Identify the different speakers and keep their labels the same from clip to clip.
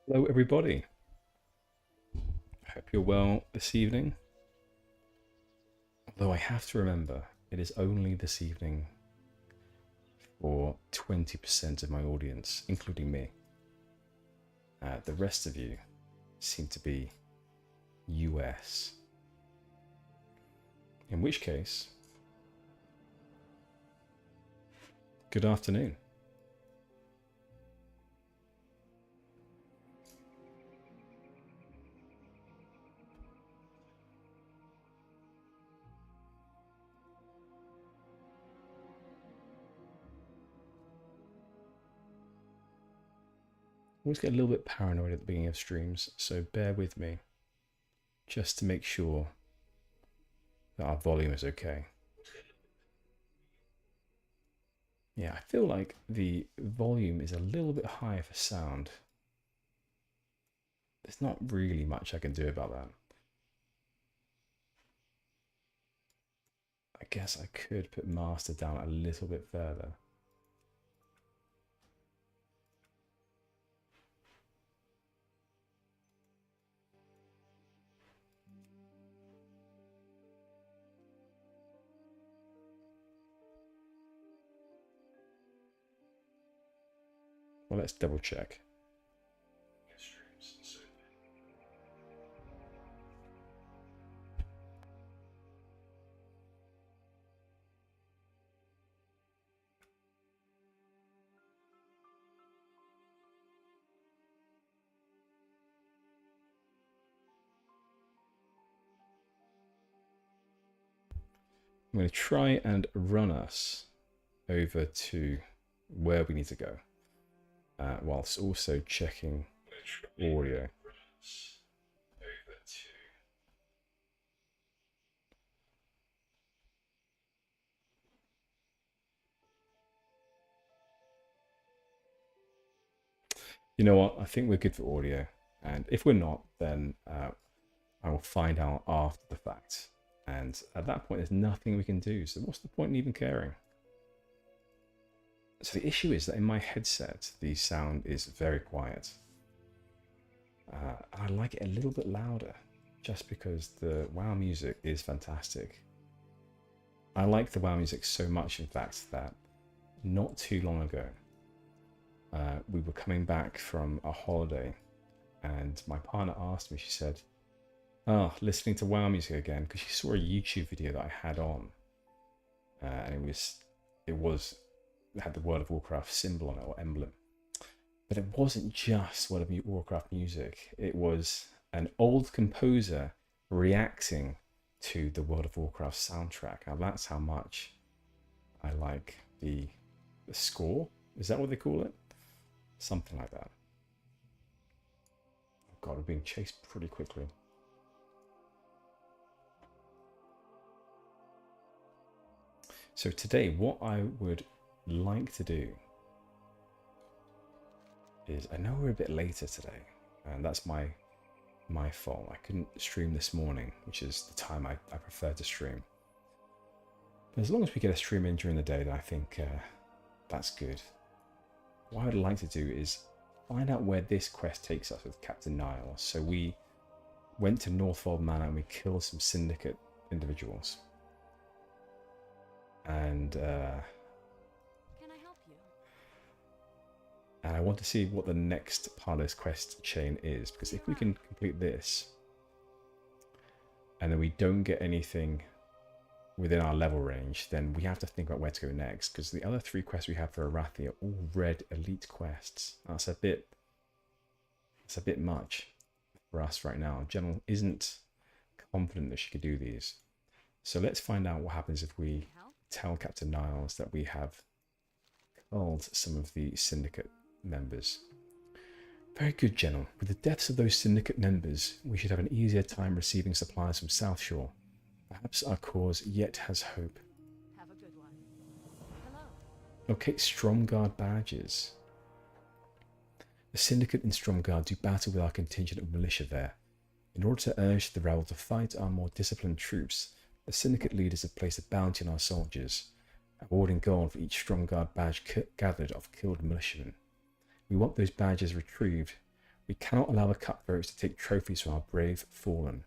Speaker 1: Hello, everybody. I hope you're well this evening. Although I have to remember, it is only this evening for 20% of my audience, including me. The rest of you seem to be US. In which case, good afternoon. I always get a little bit paranoid at the beginning of streams, so bear with me just to make sure that our volume is okay. Yeah, I feel like the volume is a little bit high for sound. There's not really much I can do about that. I guess I could put master down a little bit further. Well, let's double check. I'm going to try and run us over to where we need to go, whilst also checking audio. You know what? I think we're good for audio, and if we're not, then I will find out after the fact. And at that point, there's nothing we can do. So what's the point in even caring? So the issue is that in my headset, the sound is very quiet. I like it a little bit louder, just because the WoW music is fantastic. I like the WoW music so much, in fact, that not too long ago, we were coming back from a holiday, and my partner asked me, she said, "Oh, listening to WoW music again," because she saw a YouTube video that I had on, and it had the World of Warcraft symbol on it, or emblem. But it wasn't just World of Warcraft music. It was an old composer reacting to the World of Warcraft soundtrack. Now that's how much I like the score. Is that what they call it? Something like that. Oh God, we're being chased pretty quickly. So today, what I would like to do is, I know we're a bit later today, and that's my fault. I couldn't stream this morning, which is the time I prefer to stream. But as long as we get a stream in during the day, then I think that's good. What I would like to do is find out where this quest takes us with Captain Nile. So we went to Northfold Manor and we killed some syndicate individuals. And
Speaker 2: Can I help you?
Speaker 1: And I want to see what the next part of this quest chain is, because if we can complete this and then we don't get anything within our level range, then we have to think about where to go next, because the other 3 quests we have for Arathi are all red elite quests. That's a bit much for us right now. Gennal isn't confident that she could do these. So let's find out what happens if we tell Captain Niles that we have culled some of the syndicate members. Very good, Gennal. With the deaths of those syndicate members, we should have an easier time receiving supplies from South Shore. Perhaps our cause yet has hope.
Speaker 2: Have a good one. Hello.
Speaker 1: Locate Stromguard badges. The syndicate in Stromguard do battle with our contingent of militia there. In order to urge the rebel to fight our more disciplined troops, the syndicate leaders have placed a bounty on our soldiers, awarding gold for each Stromguard badge gathered of killed militiamen. We want those badges retrieved We cannot allow the cutthroats to take trophies from our brave fallen.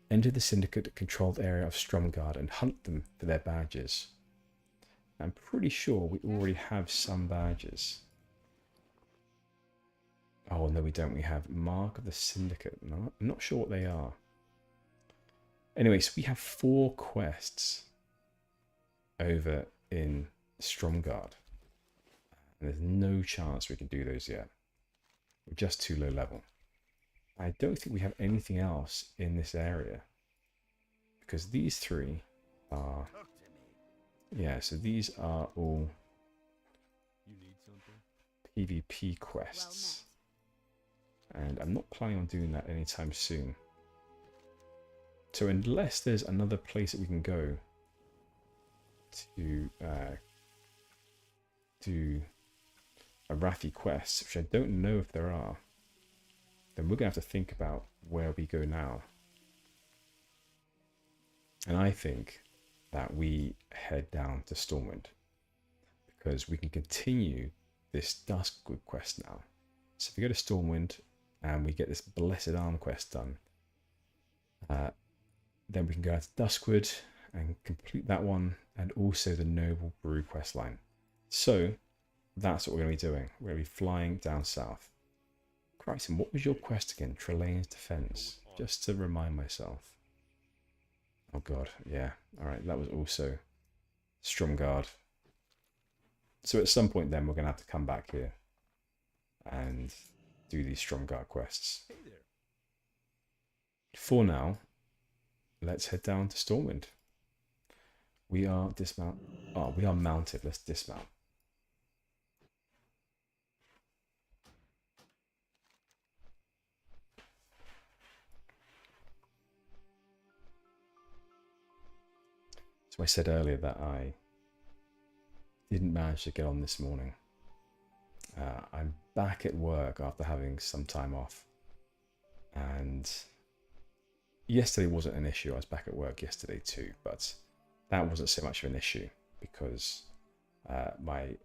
Speaker 1: Enter the Syndicate-controlled area of Stromgarde and hunt them for their badges. I'm pretty sure we already have some badges. Oh, no, we don't. We have Mark of the Syndicate. No, I'm not sure what they are. Anyway, so we have 4 quests over in Stromgarde. And there's no chance we can do those yet. We're just too low level. I don't think we have anything else in this area. Because these 3 are... Yeah, so these are all PvP quests. And I'm not planning on doing that anytime soon. So unless there's another place that we can go to do Arathi quests, which I don't know if there are, then we're going to have to think about where we go now. And I think that we head down to Stormwind, because we can continue this Duskwood quest now. So if we go to Stormwind and we get this Blessed Arm quest done, then we can go out to Duskwood and complete that one, and also the Noble Brew quest line. So that's what we're going to be doing. We're going to be flying down south. Crichton, what was your quest again? Trelane's Defense. Just to remind myself. Oh god, yeah. Alright, that was also Stromgarde. So at some point then we're going to have to come back here and do these Stromgarde quests. For now, let's head down to Stormwind. We are we are mounted. Let's dismount. So I said earlier that I didn't manage to get on this morning. I'm back at work after having some time off. And yesterday wasn't an issue. I was back at work yesterday too, but that wasn't so much of an issue because my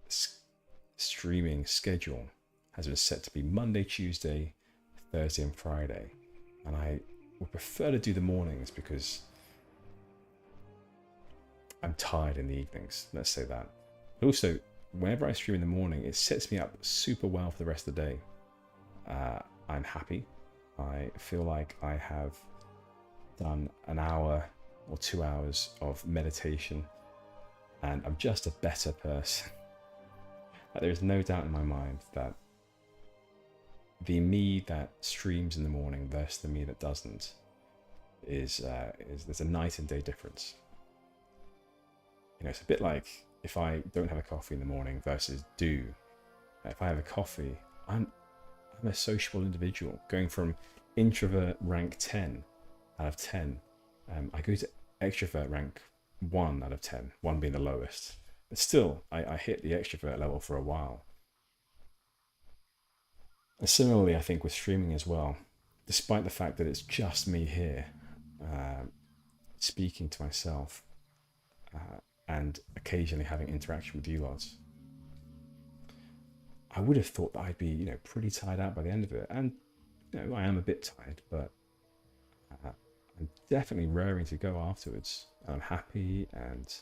Speaker 1: streaming schedule has been set to be Monday, Tuesday, Thursday and Friday. And I would prefer to do the mornings because I'm tired in the evenings, let's say that. But also, whenever I stream in the morning, it sets me up super well for the rest of the day. I'm happy. I feel like I have done an hour or 2 hours of meditation, and I'm just a better person. There is no doubt in my mind that the me that streams in the morning versus the me that doesn't is there's a night and day difference. You know, it's a bit like if I don't have a coffee in the morning versus do. If I have a coffee, I'm a sociable individual, going from introvert rank 10 out of 10. I go to extrovert rank 1 out of 10, 1 being the lowest. But still, I hit the extrovert level for a while. And similarly, I think with streaming as well, despite the fact that it's just me here, speaking to myself, and occasionally having interaction with you lots, I would have thought that I'd be, you know, pretty tired out by the end of it. And, you know, I am a bit tired, but I'm definitely raring to go afterwards. I'm happy and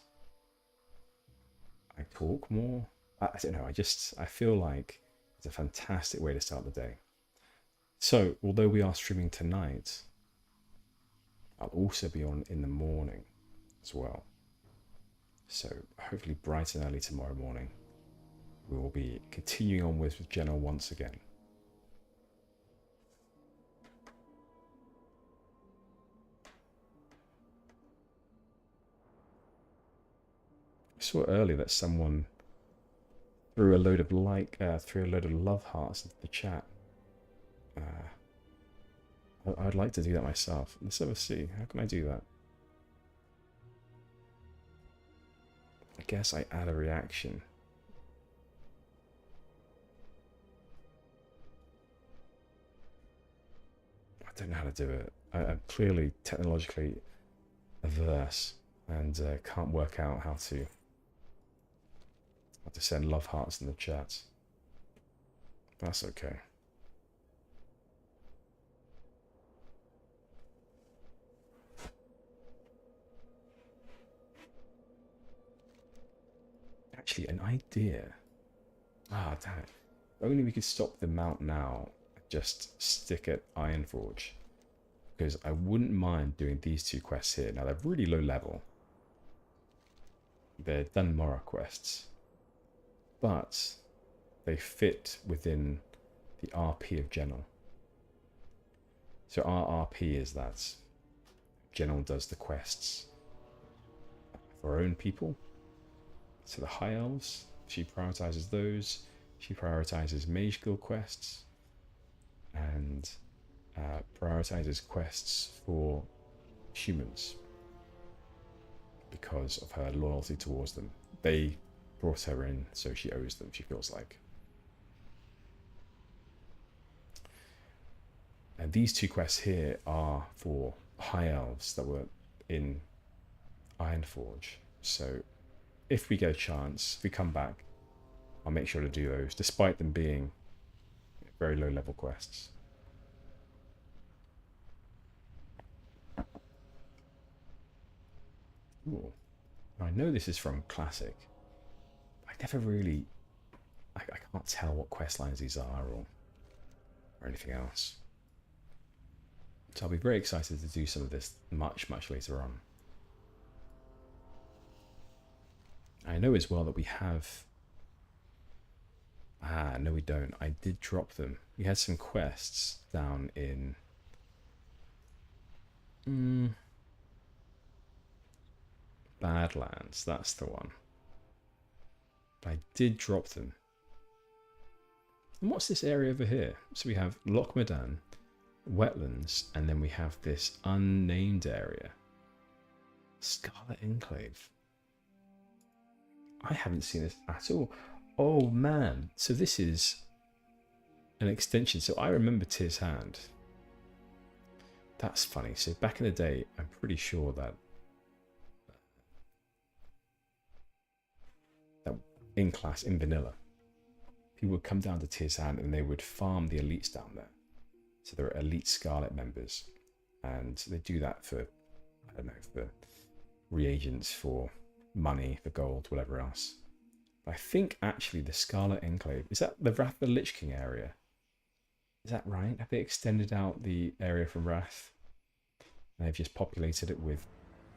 Speaker 1: I talk more. I don't know, I feel like it's a fantastic way to start the day. So, although we are streaming tonight, I'll also be on in the morning as well. So, hopefully bright and early tomorrow morning, we will be continuing on with Gennal once again. I saw earlier that someone threw a load of love hearts into the chat. I'd like to do that myself. Let's have a see. How can I do that? I guess I add a reaction. I don't know how to do it. I'm clearly technologically averse and can't work out how to send love hearts in the chat. That's okay. Actually, an idea. Ah, damn it. If only we could stop the mount now. Just stick at Ironforge. Because I wouldn't mind doing these 2 quests here. Now, they're really low level. They're Dunmora quests. But they fit within the RP of Gennal. So our RP is that Gennal does the quests for her own people. So the High Elves, she prioritizes those. She prioritizes Mage Guild quests. And prioritizes quests for humans. Because of her loyalty towards them. They brought her in, so she owes them, she feels like. And these 2 quests here are for High Elves that were in Ironforge. So if we get a chance, if we come back, I'll make sure to do those, despite them being very low level quests. Ooh. I know this is from Classic. I never really... I can't tell what quest lines these are or anything else. So I'll be very excited to do some of this much later on. I know as well that we have... Ah, no we don't. I did drop them. We had some quests down in... Badlands, that's the one. But I did drop them. And what's this area over here? So we have Loch Medan, wetlands, and then we have this unnamed area. Scarlet Enclave. I haven't seen this at all. Oh man, so this is an extension. So I remember Tyr's Hand. That's funny. So back in the day, I'm pretty sure that in class, in vanilla, people would come down to Tyr's Hand and they would farm the elites down there. So there are elite Scarlet members, and they do that for, I don't know, for reagents, for money, for gold, whatever else. But I think actually the Scarlet Enclave, is that the Wrath of the Lich King area? Is that right? Have they extended out the area from Wrath? And they've just populated it with,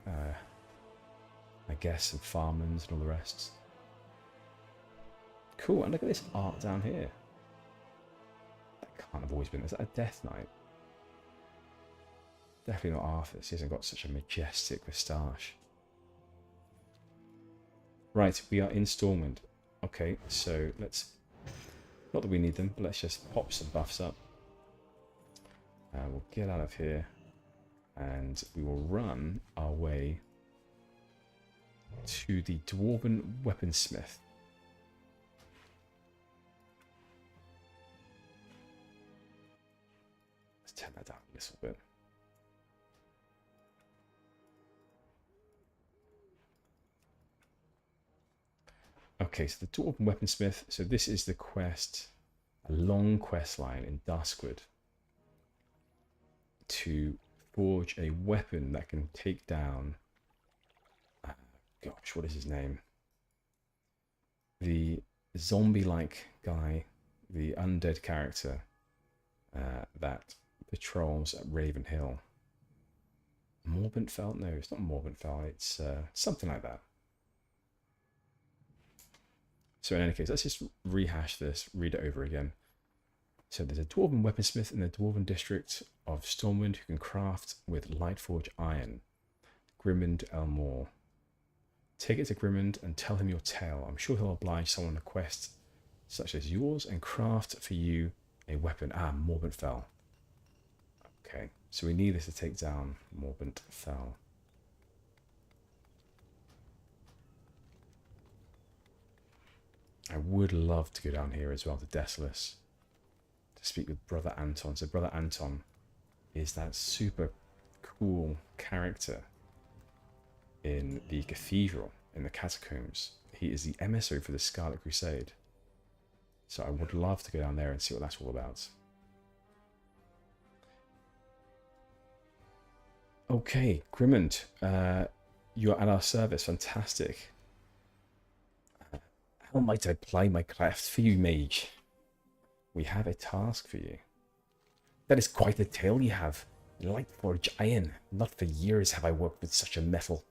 Speaker 1: I guess, some farmlands and all the rest. Cool, and look at this art down here. That can't have always been. Is that a Death Knight? Definitely not Arthas. He hasn't got such a majestic moustache. Right, we are in Stormwind. Okay, so let's... Not that we need them, but let's just pop some buffs up. We'll get out of here. And we will run our way to the Dwarven Weaponsmith. Let's turn that down a little bit. Okay, so the Dwarven Weaponsmith. So this is the quest, a long quest line in Duskwood to forge a weapon that can take down, gosh, what is his name? The zombie-like guy, the undead character that patrols at Raven Hill. Morbentfell? No, it's not Morbentfell. It's something like that. So in any case, let's just rehash this, read it over again. So there's a Dwarven Weaponsmith in the Dwarven district of Stormwind who can craft with Lightforge iron. Grimond Elmore. Take it to Grimond and tell him your tale. I'm sure he'll oblige someone on a quest such as yours and craft for you a weapon. Ah, Morbentfell. Okay, so we need this to take down Morbentfell. I would love to go down here as well to Desolus to speak with Brother Anton. So Brother Anton is that super cool character in the cathedral, in the catacombs. He is the emissary for the Scarlet Crusade. So I would love to go down there and see what that's all about. Okay, Grimond, you're at our service. Fantastic. How might I ply my craft for you, mage? We have a task for you. That is quite a tale you have. Lightforge iron. Not for years have I worked with such a metal.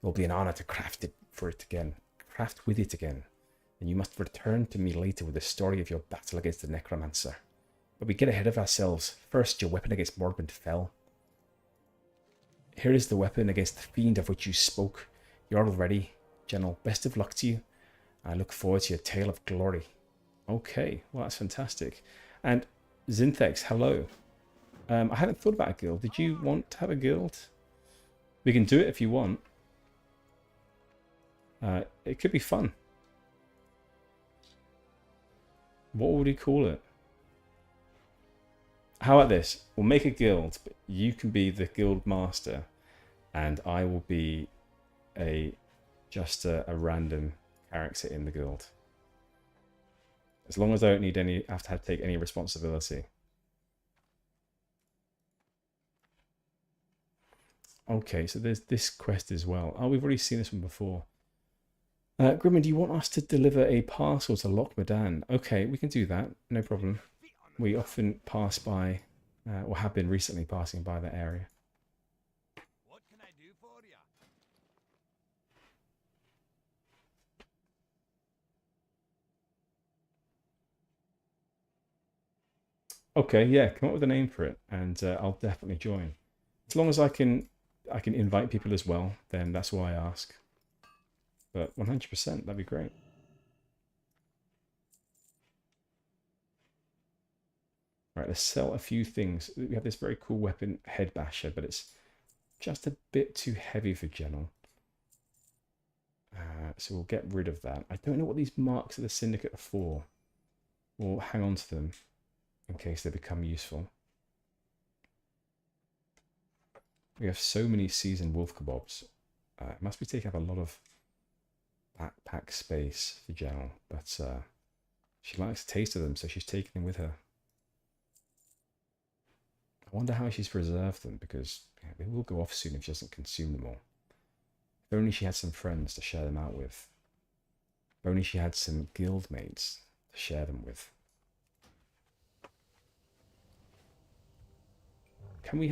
Speaker 1: It will be an honor to craft with it again. And you must return to me later with the story of your battle against the necromancer. But we get ahead of ourselves. First, your weapon against Morgwyn fell. Here is the weapon against the fiend of which you spoke. You're all ready, Gennal. Best of luck to you. I look forward to your tale of glory. Okay, well that's fantastic. And Zinthex, hello. I hadn't thought about a guild. Did you want to have a guild? We can do it if you want. It could be fun. What would we call it? How about this? We'll make a guild, but you can be the guild master, and I will be just a random character in the guild. As long as I don't need have to take any responsibility. Okay, so there's this quest as well. Oh, we've already seen this one before. Grimmer, do you want us to deliver a parcel to Loch Modan? Okay, we can do that. No problem. We often pass by, or have been recently passing by that area.
Speaker 3: What can I do for you?
Speaker 1: Okay, yeah, come up with a name for it, and I'll definitely join. As long as I can invite people as well, then that's why I ask. But 100%, that'd be great. Right, let's sell a few things. We have this very cool weapon, Head Basher, but it's just a bit too heavy for Gennal. So we'll get rid of that. I don't know what these marks of the Syndicate are for. We'll hang on to them in case they become useful. We have so many seasoned wolf kebabs. It must be taking up a lot of backpack space for Gennal, but she likes the taste of them, so she's taking them with her. I wonder how she's preserved them, because they will go off soon if she doesn't consume them all. If only she had some friends to share them out with. If only she had some guild mates to share them with. Can we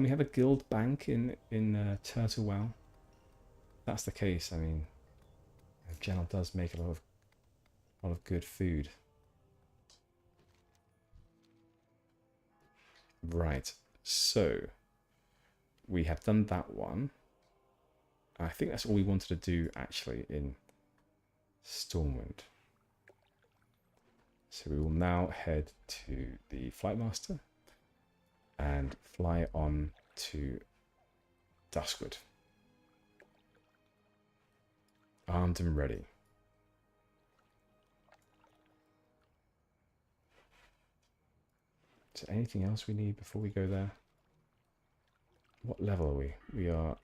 Speaker 1: have a guild bank in Turtle WoW? If that's the case, I mean, Gennal does make a lot of good food. Right, so we have done that one. I think that's all we wanted to do actually in Stormwind. So we will now head to the Flightmaster and fly on to Duskwood. Armed and ready. Is there anything else we need before we go there? What level are we? We are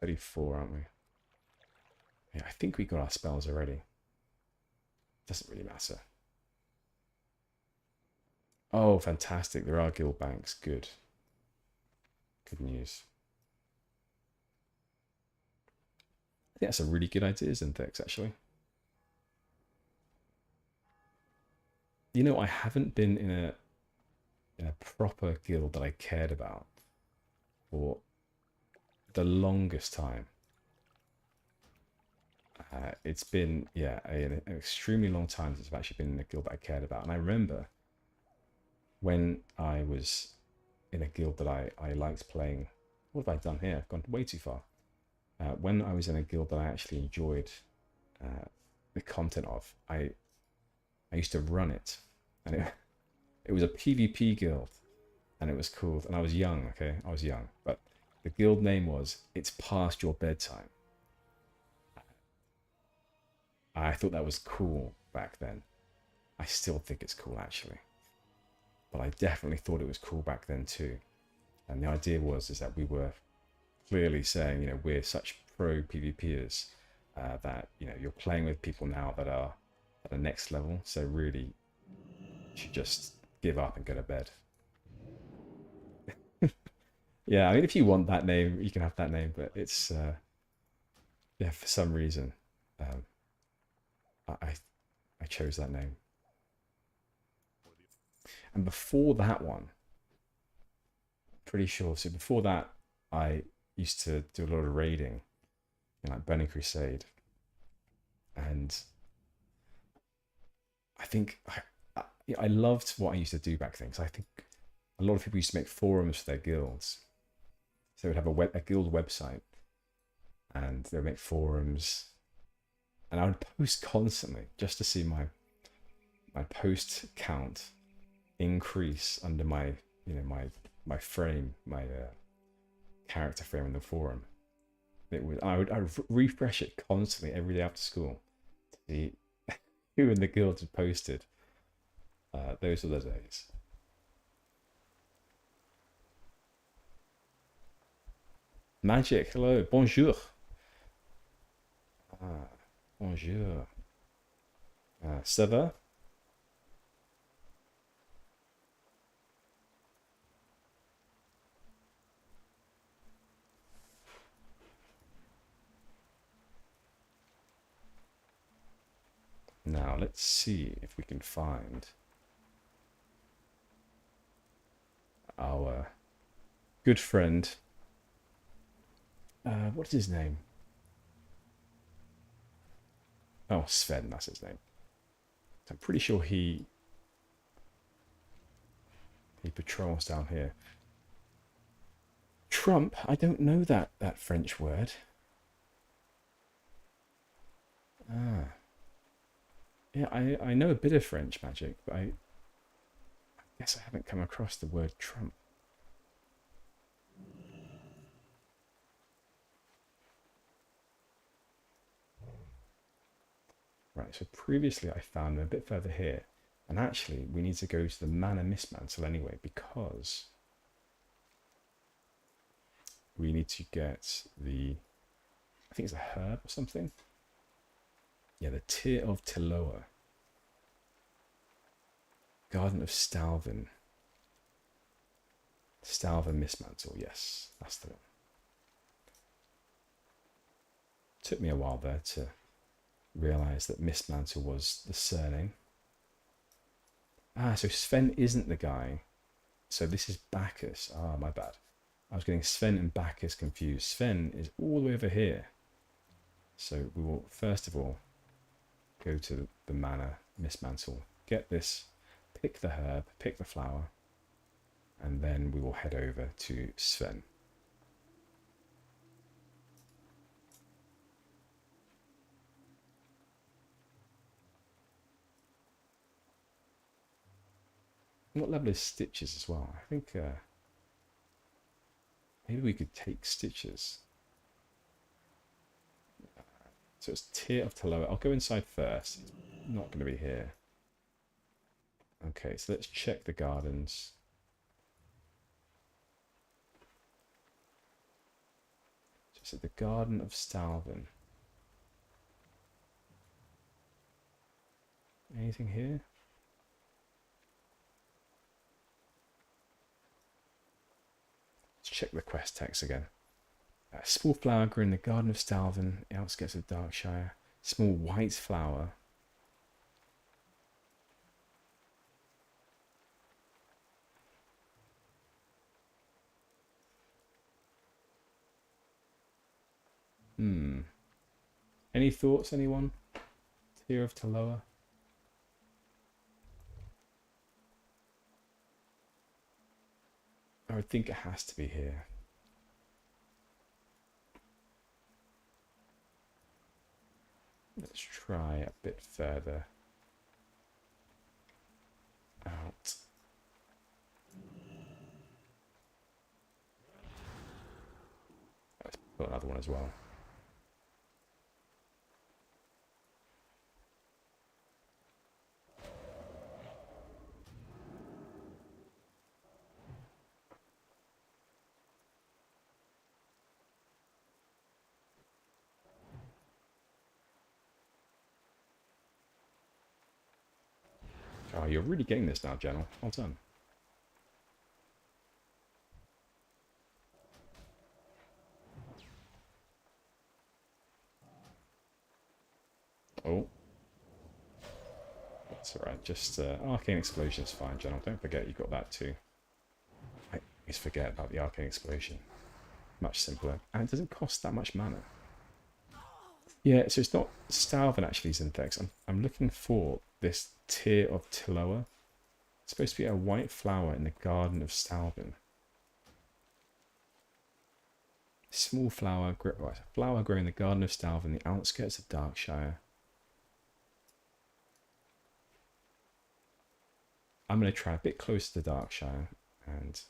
Speaker 1: 34, aren't we? Yeah, I think we got our spells already. Doesn't really matter. Oh, fantastic. There are guild banks. Good. Good news. I think that's a really good idea, Zinthex, actually. You know, I haven't been in a proper guild that I cared about for the longest time. It's been, yeah, an extremely long time since I've actually been in a guild that I cared about. And I remember when I was in a guild that I liked playing. What have I done here? I've gone way too far. When I was in a guild that I actually enjoyed the content of, I used to run it, and it was a PvP guild, and it was cool. And I was young, okay? I was young, but the guild name was It's Past Your Bedtime. I thought that was cool back then. I still think it's cool, actually. But I definitely thought it was cool back then too. And the idea is that we were clearly saying, you know, we're such pro PvPers that, you know, you're playing with people now that are at the next level. So really, you should just give up and go to bed. Yeah, I mean, if you want that name, you can have that name, but it's, yeah, for some reason, I chose that name. And before that one, pretty sure. So before that, I used to do a lot of raiding, like Burning Crusade, and I think I loved what I used to do back then. Because I think a lot of people used to make forums for their guilds. So they would have a guild website, and they would make forums, and I would post constantly just to see my post count increase under my my frame, my character frame in the forum. I would refresh it constantly every day after school to see who in the guild had posted. Those were the days. Magic, hello, bonjour. Bonjour. Ça va? Now, let's see if we can find our good friend. What is his name? Oh, Sven, that's his name. I'm pretty sure he patrols down here. Trump, I don't know that French word. Yeah, I know a bit of French magic, but I guess I haven't come across the word Trump. Right, so previously I found them a bit further here. And actually, we need to go to the Mana Mismantle anyway, because we need to get the, I think it's a herb or something. Yeah, the Tear of Tiloa. Garden of Stalvin. Stalvin Mismantle, yes, that's the one. Took me a while there to realise that Mistmantle was the surname. So Sven isn't the guy. So this is Bacchus. My bad. I was getting Sven and Bacchus confused. Sven is all the way over here. So we will first of all go to the Mana Mistmantle, get this, pick the herb, pick the flower, and then we will head over to Sven. What level is Stitches as well? I think maybe we could take Stitches. So it's Tear of Tiloa. I'll go inside first. It's not going to be here. Okay, so let's check the gardens. So it's at the Garden of Stalvin. Anything here? Let's check the quest text again. A small flower grew in the Garden of Stalvin, outskirts of Darkshire. Small white flower. Any thoughts, anyone? Tear of Tiloa? I would think it has to be here. Let's try a bit further out. Let's put another one as well. Oh, you're really getting this now, Gennal. Well done. Oh. It's alright, just Arcane Explosion is fine, Gennal. Don't forget you've got that too. I always forget about the Arcane Explosion. Much simpler. And it doesn't cost that much mana. Yeah, so it's not Stalvin actually, Zinthex. I'm looking for this tier of Tiloa. It's supposed to be a white flower in the garden of Stalvin. Small flower, flower growing in the garden of Stalvin, the outskirts of Darkshire. I'm going to try a bit closer to Darkshire and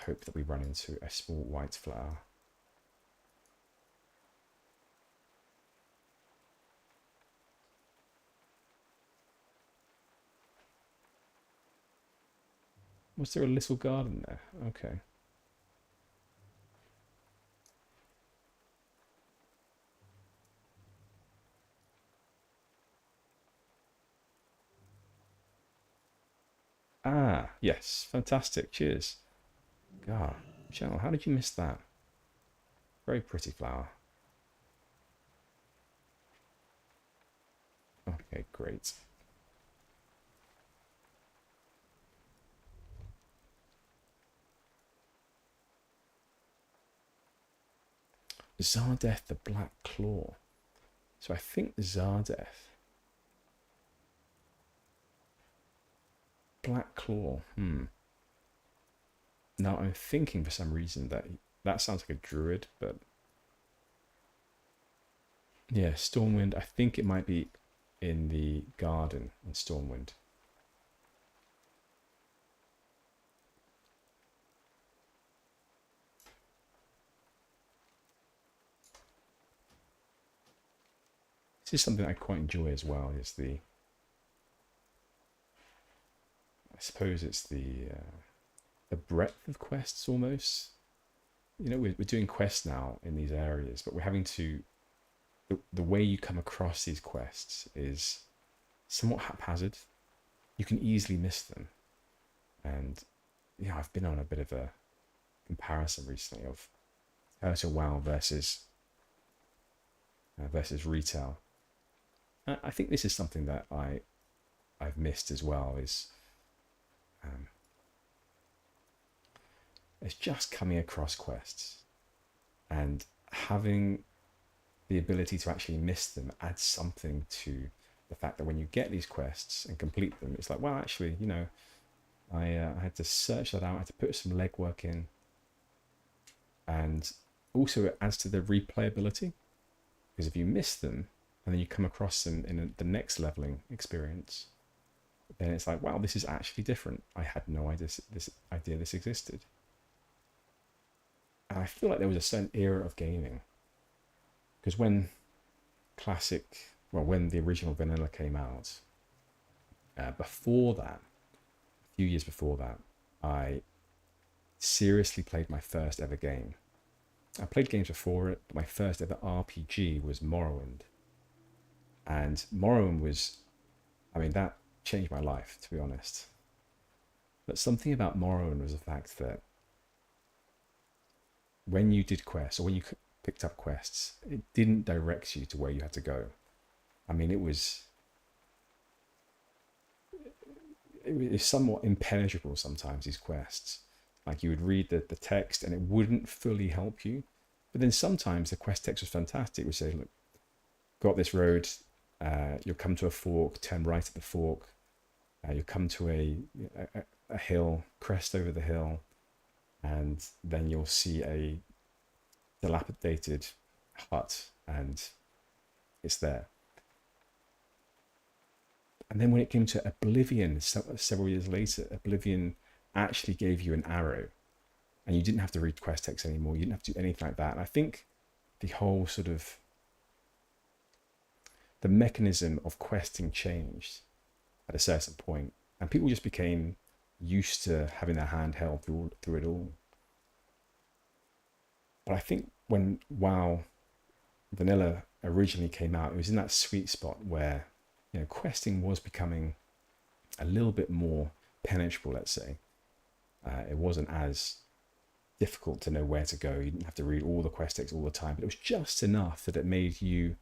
Speaker 1: hope that we run into a small white flower. Was there a little garden there? Okay. Ah, yes. Fantastic. Cheers. God, Gennal, how did you miss that? Very pretty flower. Okay, great. Zardeth the Black Claw. So I think Zardeth. Black Claw. Now I'm thinking for some reason that sounds like a druid, but yeah, Stormwind. I think it might be in the garden in Stormwind. This is something I quite enjoy as well. Is I suppose it's the breadth of quests almost. You know, we're doing quests now in these areas, but we're having to. The way you come across these quests is somewhat haphazard. You can easily miss them, and yeah, I've been on a bit of a comparison recently of WoW versus retail. I think this is something that I've missed as well. It's just coming across quests and having the ability to actually miss them adds something to the fact that when you get these quests and complete them, it's like, well, actually, you know, I had to search that out, I had to put some legwork in, and also it adds to the replayability, because if you miss them and then you come across them in the next leveling experience, then it's like, wow, this is actually different. I had no idea this existed. And I feel like there was a certain era of gaming, because when when the original vanilla came out, before that, a few years before that, I seriously played my first ever game. I played games before it, but my first ever RPG was Morrowind. And Morrowind was, I mean, that changed my life, to be honest. But something about Morrowind was the fact that when you did quests, or when you picked up quests, it didn't direct you to where you had to go. I mean, it was somewhat impenetrable sometimes, these quests. Like, you would read the text and it wouldn't fully help you. But then sometimes the quest text was fantastic. It would say, look, got this road, you'll come to a fork, turn right at the fork, you'll come to a hill, crest over the hill, and then you'll see a dilapidated hut, and it's there. And then when it came to Oblivion, several years later, Oblivion actually gave you an arrow, and you didn't have to read quest text anymore. You didn't have to do anything like that. And I think the whole sort of the mechanism of questing changed at a certain point, and people just became used to having their hand held through it all. But I think when WoW Vanilla originally came out, it was in that sweet spot where, you know, questing was becoming a little bit more penetrable, let's say. It wasn't as difficult to know where to go. You didn't have to read all the quest text all the time, but it was just enough that it made you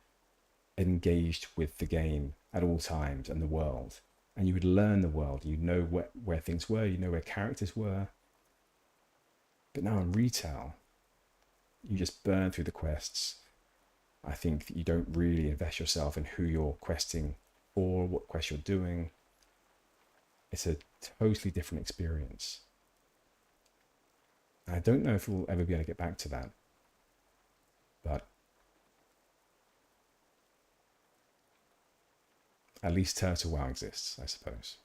Speaker 1: engaged with the game at all times and the world, and you would learn the world. You know where things were, you know where characters were. But now in retail, you just burn through the quests. I think that you don't really invest yourself in who you're questing for, what quest you're doing. It's a totally different experience. I don't know if we'll ever be able to get back to that, but at least Turtle WoW exists, I suppose.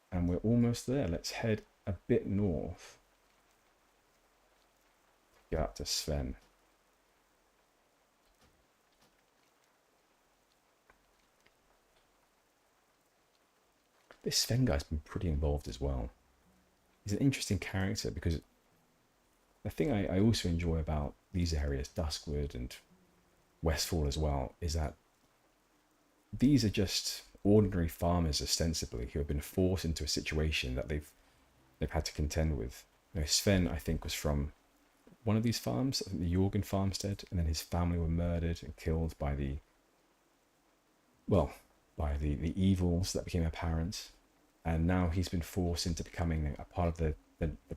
Speaker 1: And we're almost there. Let's head a bit north. Get up to Sven. This Sven guy's been pretty involved as well. He's an interesting character because the thing I also enjoy about these areas, Duskwood and Westfall as well, is that these are just ordinary farmers ostensibly who have been forced into a situation that they've had to contend with. You know, Sven, I think, was from one of these farms, I think the Jorgen farmstead, and then his family were murdered and killed by the evils that became apparent, and now he's been forced into becoming a part of the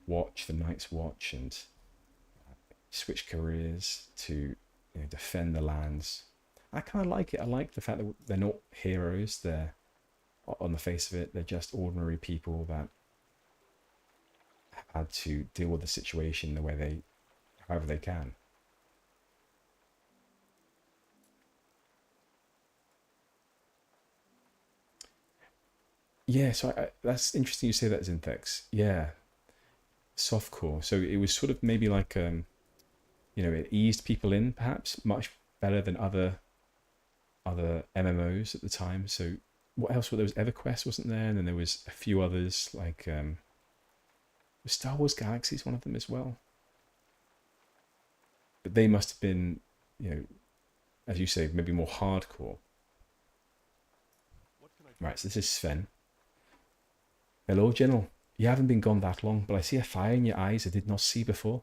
Speaker 1: watch, the Night's Watch, and switch careers to defend the lands. I kind of like it. I like the fact that they're not heroes. They're, on the face of it, they're just ordinary people that have had to deal with the situation the way however they can. Yeah, so that's interesting you say that, Zinthex. Yeah, softcore. So it was sort of maybe like, it eased people in perhaps much better than other MMOs at the time. So what else? Well, there was EverQuest, wasn't there? And then there was a few others like was Star Wars Galaxies one of them as well. But they must have been, as you say, maybe more hardcore. Right, so this is Sven. Hello, Gennal. You haven't been gone that long, but I see a fire in your eyes I did not see before.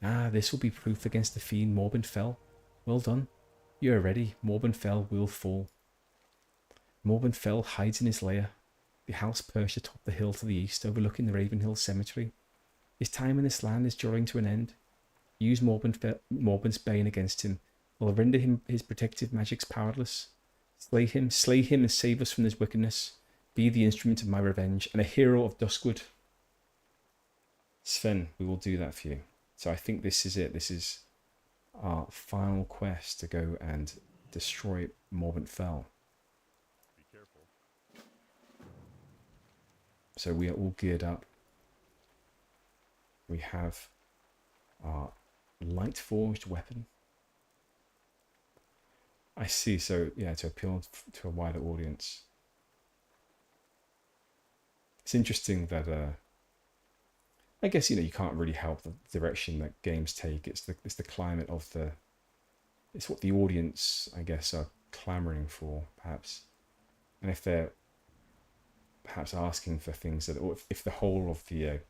Speaker 1: Ah, this will be proof against the fiend Morbin Fell. Well done. You are ready. Morbin Fell will fall. Morbin Fell hides in his lair, the house perched atop the hill to the east, overlooking the Ravenhill Cemetery. His time in this land is drawing to an end. Use Morbin's bane against him. Will render him his protective magics powerless. Slay him, and save us from this wickedness. Be the instrument of my revenge, and a hero of Duskwood. Sven, we will do that for you. So I think this is it. This is our final quest to go and destroy Morbin Fell.
Speaker 4: Be careful.
Speaker 1: So we are all geared up. We have our light forged weapon. I see. So yeah, to appeal to a wider audience. It's interesting that I guess you can't really help the direction that games take. It's the climate of it's what the audience, I guess, are clamoring for, perhaps. And if they're perhaps asking for things that, or if the whole of the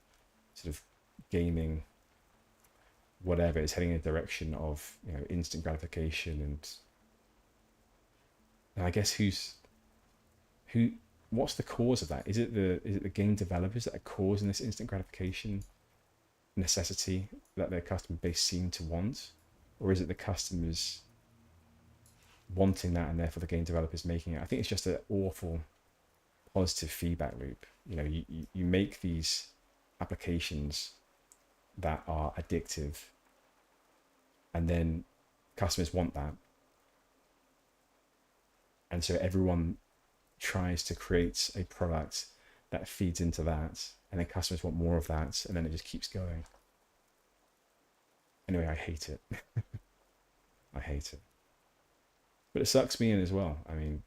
Speaker 1: sort of gaming whatever is heading in a direction of instant gratification, and I guess what's the cause of that? Is it the game developers that are causing this instant gratification necessity that their customer base seem to want, or is it the customers wanting that and therefore the game developers making it? I think it's just an awful positive feedback loop. You make these applications that are addictive, and then customers want that, and so everyone tries to create a product that feeds into that, and then customers want more of that, and then it just keeps going. Anyway, I hate it. I hate it. But it sucks me in as well. I mean,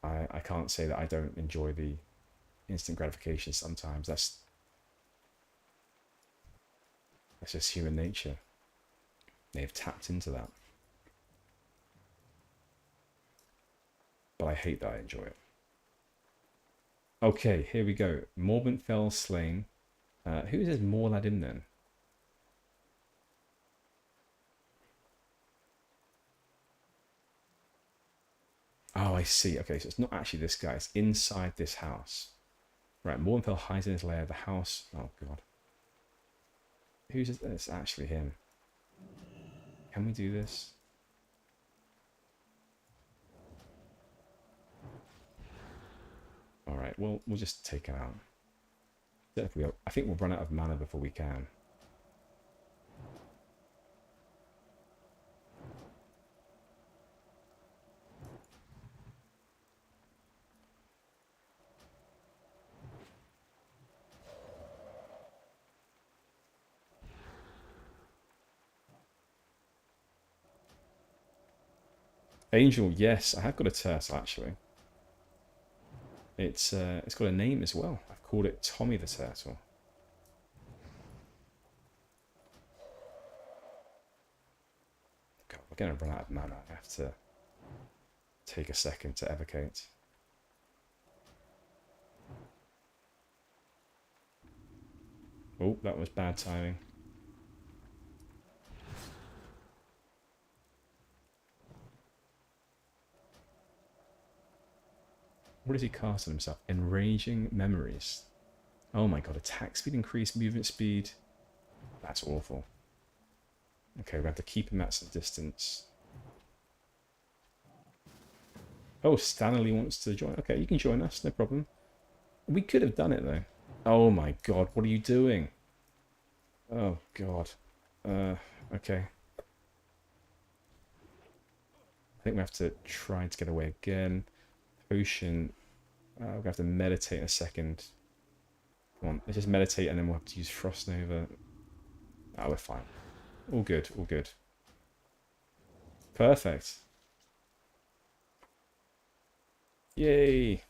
Speaker 1: I can't say that I don't enjoy the instant gratification sometimes. That's just human nature. They've tapped into that. But I hate that I enjoy it. Okay, here we go. Morbenfell slain. Who is this Morladim then? Oh, I see. Okay, so it's not actually this guy. It's inside this house. Right, Morbenfell hides in his lair. The house... Oh, God. Who's this? It's actually him. Can we do this? Alright, well, we'll just take it out. I think we'll run out of mana before we can. Angel, yes, I have got a turtle actually. It's got a name as well. I've called it Tommy the Turtle. God, we're going to run out of mana. I have to take a second to evocate. Oh, that was bad timing. What does he cast on himself? Enraging Memories. Oh my god, attack speed increased, movement speed. That's awful. Okay, we have to keep him at some distance. Oh, Stanley wants to join. Okay, you can join us, no problem. We could have done it though. Oh my god, what are you doing? Oh god. Okay. I think we have to try to get away again. Potion. We're going to have to meditate in a second. Come on, let's just meditate and then we'll have to use Frost Nova. Oh, we're fine. All good, all good. Perfect. Yay.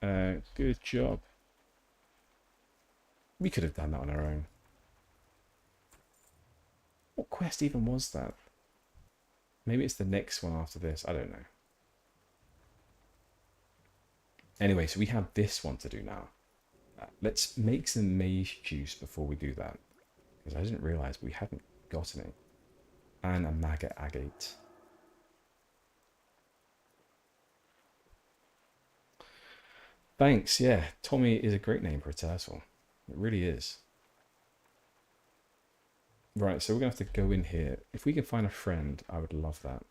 Speaker 1: Good job. We could have done that on our own. What quest even was that? Maybe it's the next one after this. I don't know. Anyway, so we have this one to do now. Let's make some mage juice before we do that. Because I didn't realise we hadn't gotten it. And a maggot agate. Thanks, yeah. Tommy is a great name for a turtle. It really is. Right, so we're going to have to go in here. If we can find a friend, I would love that.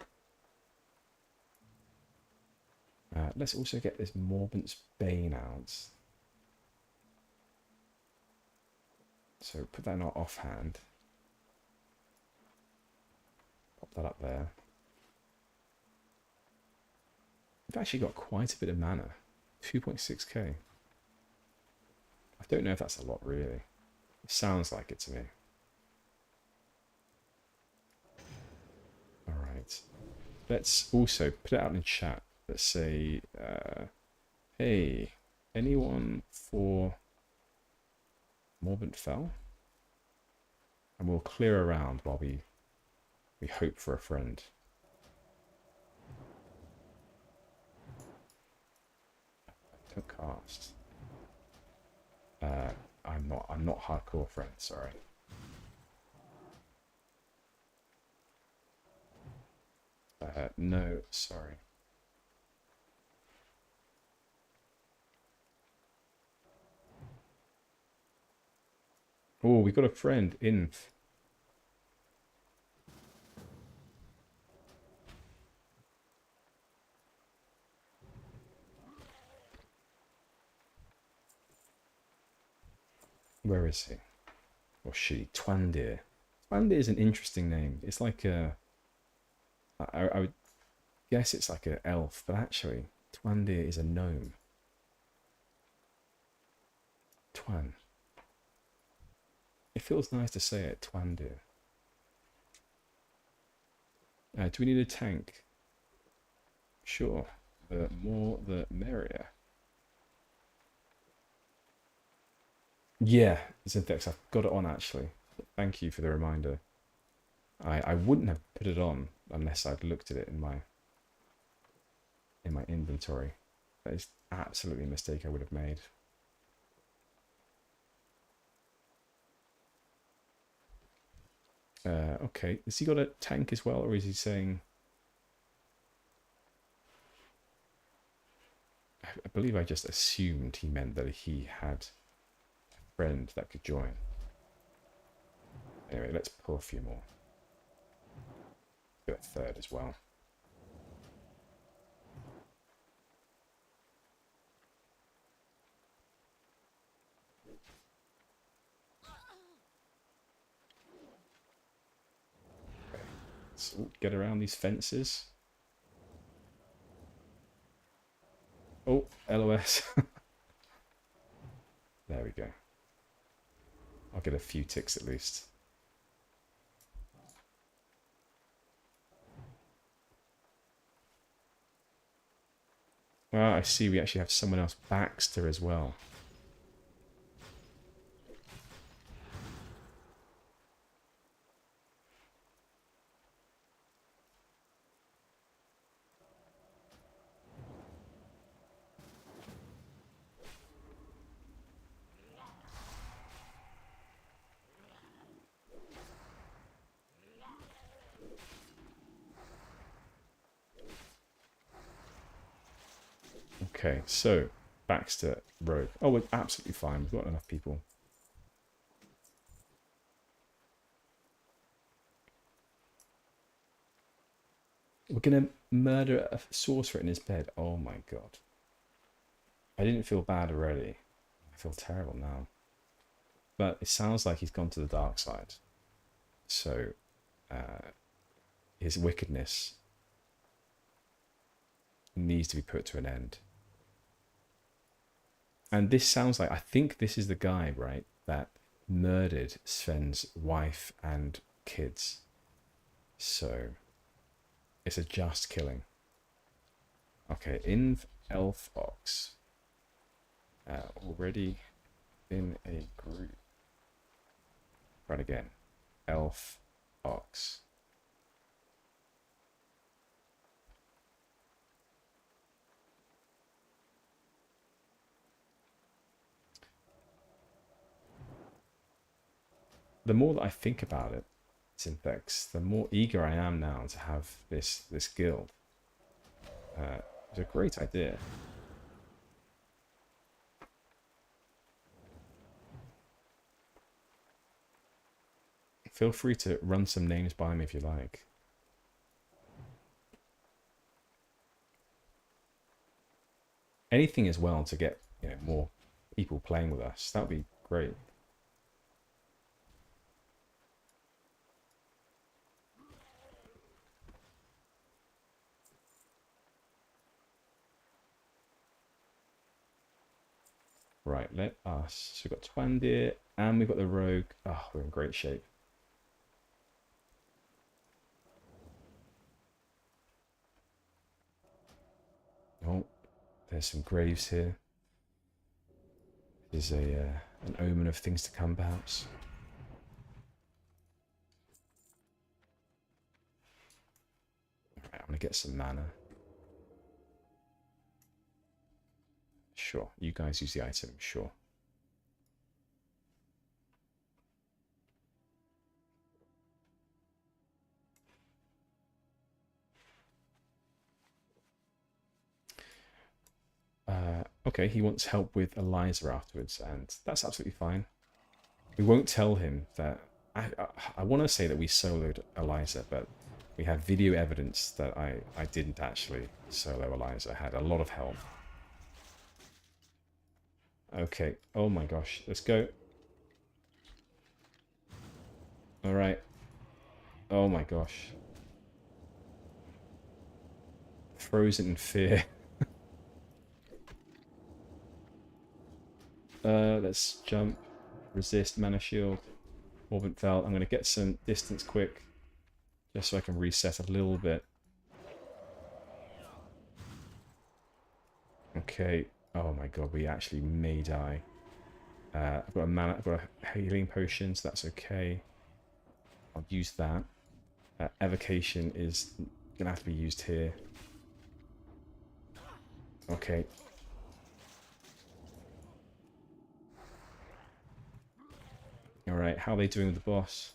Speaker 1: Let's also get this Morbant's Bane out. So put that in our offhand. Pop that up there. We've actually got quite a bit of mana. 2.6k. I don't know if that's a lot really. It sounds like it to me. Alright. Let's also put it out in chat. Let's say, hey, anyone for Morbant Fell? And we'll clear around while we hope for a friend. Don't cast. I'm not hardcore friend, sorry. No, sorry. Oh, we got a friend in. Where is he? Or she? Twandir. Twandir is an interesting name. It's like a... I would guess it's like an elf, but actually, Twandir is a gnome. Twan. It feels nice to say it, Twandir. Do we need a tank? Sure. The more the merrier. Yeah, Zinthex, I've got it on actually. Thank you for the reminder. I wouldn't have put it on unless I'd looked at it in my inventory. That is absolutely a mistake I would have made. Okay, has he got a tank as well, or is he saying... I believe I just assumed he meant that he had a friend that could join. Anyway, let's pull a few more. Do a third as well. Okay. Let's get around these fences. Oh, LOS. There we go. I'll get a few ticks at least. Well, I see we actually have someone else, Baxter, as well. Okay, so Baxter, Rogue. Oh, we're absolutely fine. We've got enough people. We're going to murder a sorcerer in his bed. Oh my god. I didn't feel bad already. I feel terrible now. But it sounds like he's gone to the dark side. So, his wickedness needs to be put to an end. And this sounds like, I think this is the guy, right, that murdered Sven's wife and kids. So, it's a just killing. Okay, in Elf Ox. Already in a group. Right again. Elf Ox. The more that I think about it, Synthex, the more eager I am now to have this guild. It's a great idea. Feel free to run some names by me if you like. Anything as well to get, you know, more people playing with us. That would be great. Right, let us. So we've got Twandir and we've got the Rogue. Oh, we're in great shape. Oh, there's some graves here. There's an omen of things to come, perhaps. Alright, I'm going to get some mana. Sure, you guys use the item, sure. Okay, he wants help with Eliza afterwards, and that's absolutely fine. We won't tell him that... I want to say that we soloed Eliza, but we have video evidence that I didn't actually solo Eliza. I had a lot of help. Okay, oh my gosh, let's go. Alright. Oh my gosh. Frozen in fear. Let's jump, resist, mana shield, Orbit Felt. I'm going to get some distance quick, just so I can reset a little bit. Okay. Oh my god, we actually may die. I've got a mana, I've got a healing potion, so that's okay. I'll use that. Evocation is going to have to be used here. Okay. how are they doing with the boss?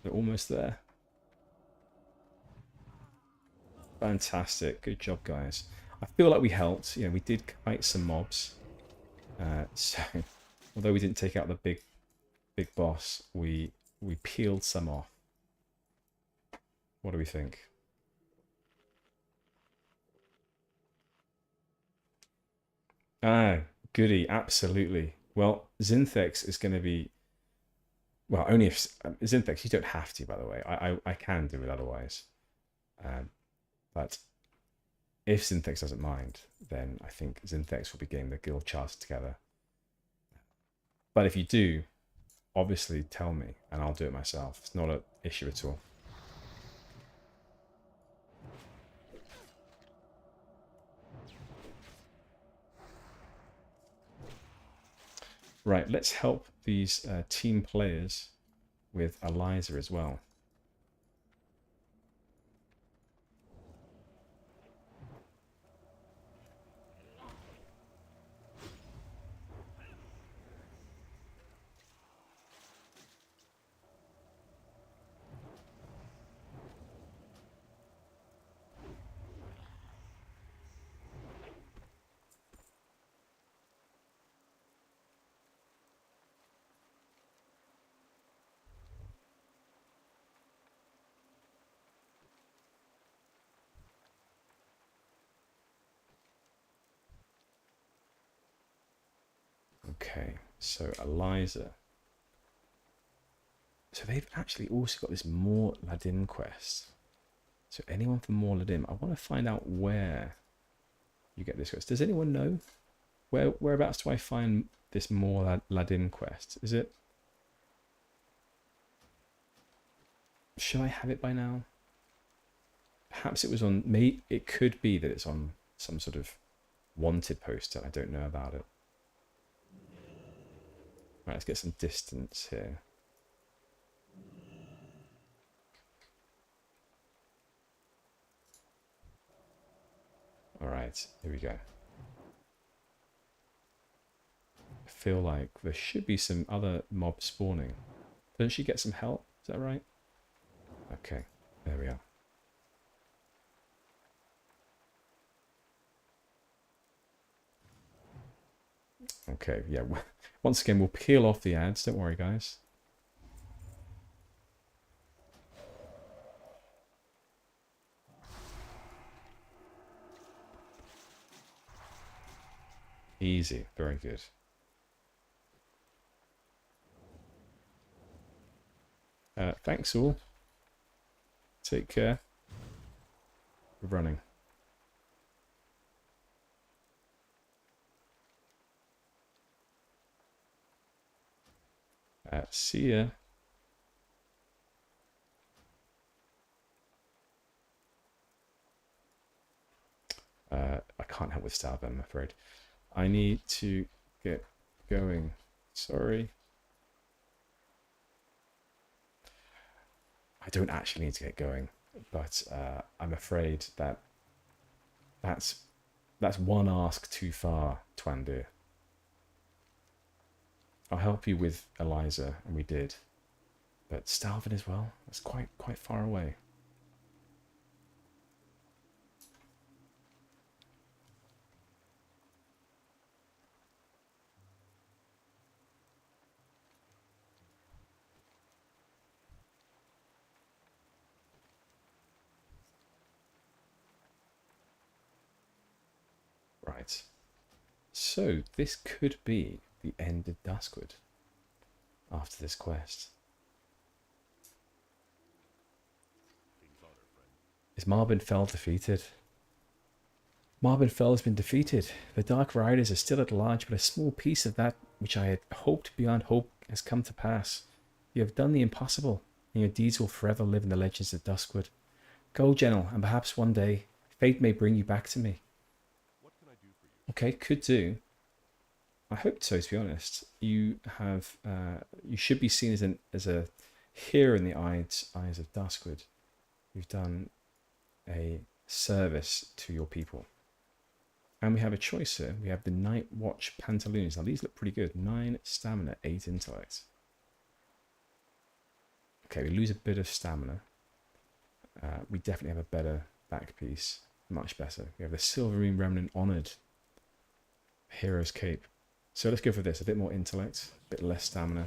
Speaker 1: They're almost there. Fantastic. Good job, guys. I feel like we helped. You know, we did fight some mobs. So, although we didn't take out the big boss, we peeled some off. What do we think? Ah, goody. Absolutely. Well, Zinthex is going to be... Well, only if... Zinthex, you don't have to, by the way. I can do it otherwise. But if Zinthex doesn't mind, then I think Zinthex will be getting the guild charter together. But if you do, obviously tell me, and I'll do it myself. It's not an issue at all. Right, let's help these team players with Eliza as well. Okay, so Eliza. So they've actually also got this More Ladin quest. So anyone from More Ladin, I want to find out where you get this quest. Does anyone know? Whereabouts do I find this More Ladin quest? Is it... Should I have it by now? Perhaps it was on... It could be that it's on some sort of wanted poster. I don't know about it. Right, let's get some distance here. Alright, here we go. I feel like there should be some other mobs spawning. Doesn't she get some help? Is that right? Okay, there we are. Okay, yeah. Once again, we'll peel off the ads. Don't worry, guys. Easy. Very good. Thanks all. Take care. We're running. See ya. I can't help with stab, I'm afraid. I need to get going. Sorry. I don't actually need to get going, but I'm afraid that that's one ask too far, Twandu. I'll help you with Eliza, and we did. But Stalvin as well? That's quite far away. Right. So this could be the end of Duskwood after this quest. Is Marbin Fell defeated? Marbin Fell has been defeated. The Dark Riders are still at large, but a small piece of that which I had hoped beyond hope has come to pass. You have done the impossible, and your deeds will forever live in the legends of Duskwood. Go, Gennal, and perhaps one day fate may bring you back to me.
Speaker 4: What can I do for you?
Speaker 1: Okay, could do. I hope so, to be honest. You have, you should be seen as a hero in the eyes of Duskwood. You've done a service to your people. And we have a choice here. We have the Night Watch Pantaloons. Now these look pretty good. 9 stamina, 8 intellect. Okay, we lose a bit of stamina. We definitely have a better back piece. Much better. We have the Silverine Remnant Honoured Hero's Cape. So let's go for this. A bit more intellect, a bit less stamina.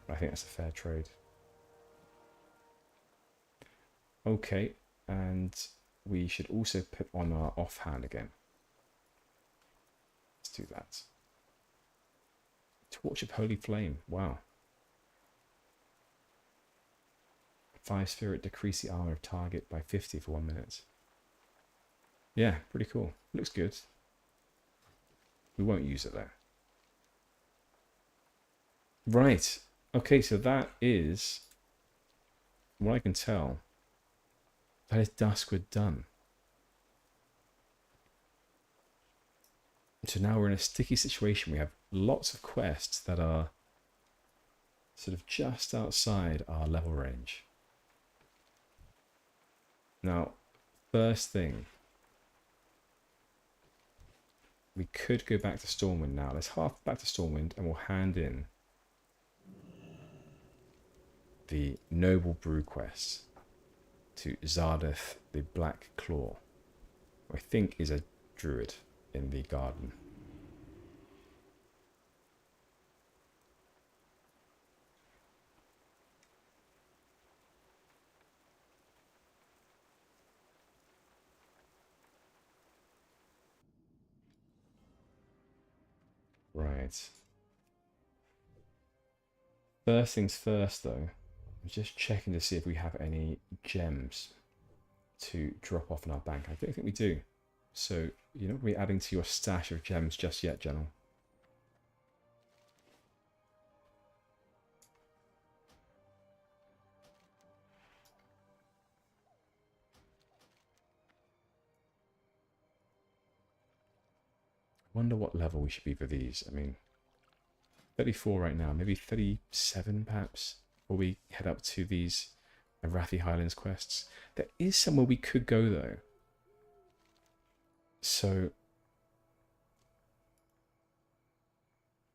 Speaker 1: I think that's a fair trade. Okay, and we should also put on our offhand again. Let's do that. Torch of Holy Flame. Wow. 5 spirit, decrease the armor of target by 50 for 1 minute. Yeah, pretty cool. Looks good. We won't use it there. Right. Okay, so that is, what I can tell, that is Duskwood done. So now we're in a sticky situation. We have lots of quests that are sort of just outside our level range. Now, first thing, we could go back to Stormwind now. Let's half back to Stormwind and we'll hand in the Noble Brew quest to Zardoth the Black Claw, who I think is a druid in the garden. Right. First things first, though, I'm just checking to see if we have any gems to drop off in our bank. I don't think we do. So, you're not really adding to your stash of gems just yet, Gennal. Wonder what level we should be for these. I mean, 34 right now, maybe 37 perhaps, before we head up to these Arathi Highlands quests. There is somewhere we could go though. So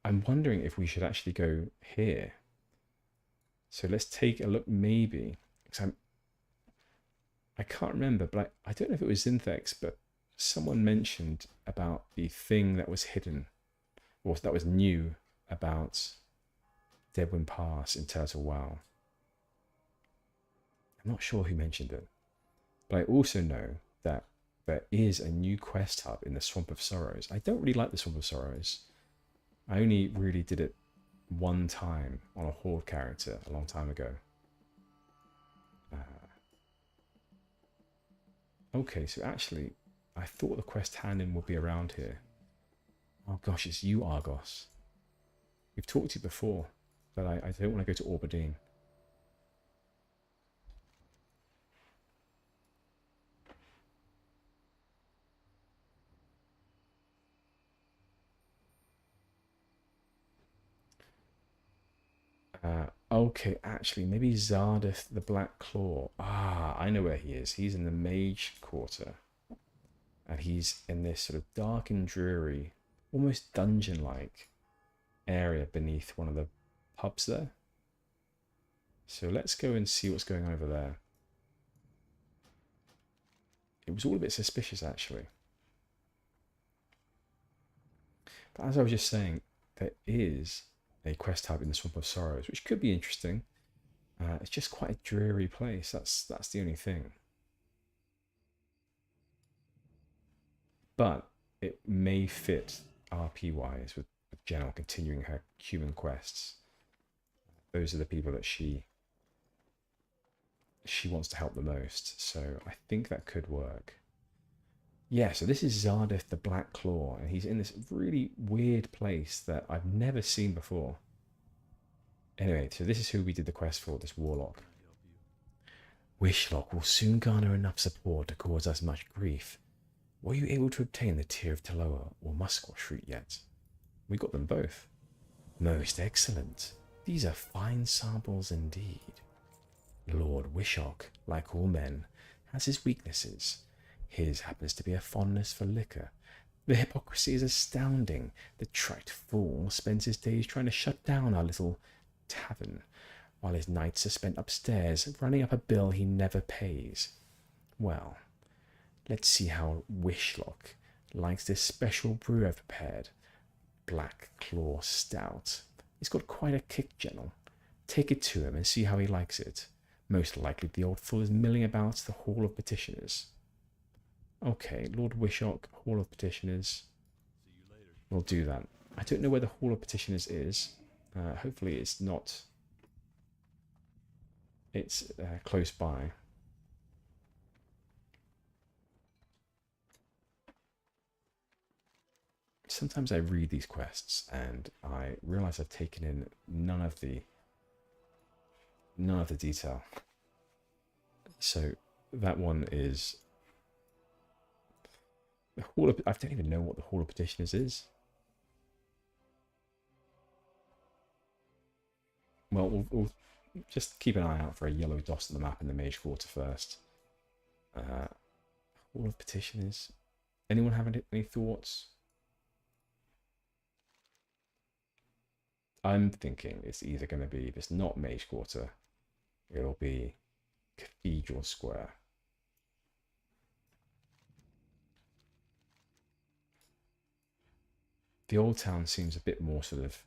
Speaker 1: I'm wondering if we should actually go here. So let's take a look maybe, because I can't remember, but I don't know if it was Zinthex, but someone mentioned about the thing that was hidden, or that was new about Deadwind Pass in Turtle WoW. I'm not sure who mentioned it, but I also know that there is a new quest hub in the Swamp of Sorrows. I don't really like the Swamp of Sorrows. I only really did it one time on a Horde character a long time ago. Okay, so actually, I thought the quest hand-in would be around here. Oh gosh, it's you, Argos. We've talked to you before, but I don't want to go to Orbadine. Okay, actually, maybe Zardoth the Black Claw. Ah, I know where he is. He's in the Mage Quarter. And he's in this sort of dark and dreary, almost dungeon-like area beneath one of the pubs there. So let's go and see what's going on over there. It was all a bit suspicious, actually. But as I was just saying, there is a quest hub in the Swamp of Sorrows, which could be interesting. It's just quite a dreary place. That's the only thing. But it may fit RP-wise with Gennal continuing her human quests. Those are the people that she wants to help the most. So I think that could work. Yeah, so this is Zardoth the Black Claw, and he's in this really weird place that I've never seen before. Anyway, so this is who we did the quest for, this Warlock. Wishlock will soon garner enough support to cause us much grief. Were you able to obtain the Tear of Taloa or Musquash root yet? We got them both. Most excellent. These are fine samples indeed. Lord Wishlock, like all men, has his weaknesses. His happens to be a fondness for liquor. The hypocrisy is astounding. The trite fool spends his days trying to shut down our little tavern, while his nights are spent upstairs, running up a bill he never pays. Well, let's see how Wishlock likes this special brew I've prepared. Black Claw Stout. It's got quite a kick, Gennal. Take it to him and see how he likes it. Most likely the old fool is milling about the Hall of Petitioners. Okay, Lord Wishlock, Hall of Petitioners. We'll do that. I don't know where the Hall of Petitioners is. Hopefully it's not... It's close by. Sometimes I read these quests and I realise I've taken in none of the detail. So that one is the Hall of... I don't even know what the Hall of Petitioners is. Well, we'll just keep an eye out for a yellow dot on the map in the Mage Quarter first. Hall of Petitioners. Anyone have any thoughts? I'm thinking it's either going to be, if it's not Mage Quarter, it'll be Cathedral Square. The old town seems a bit more sort of,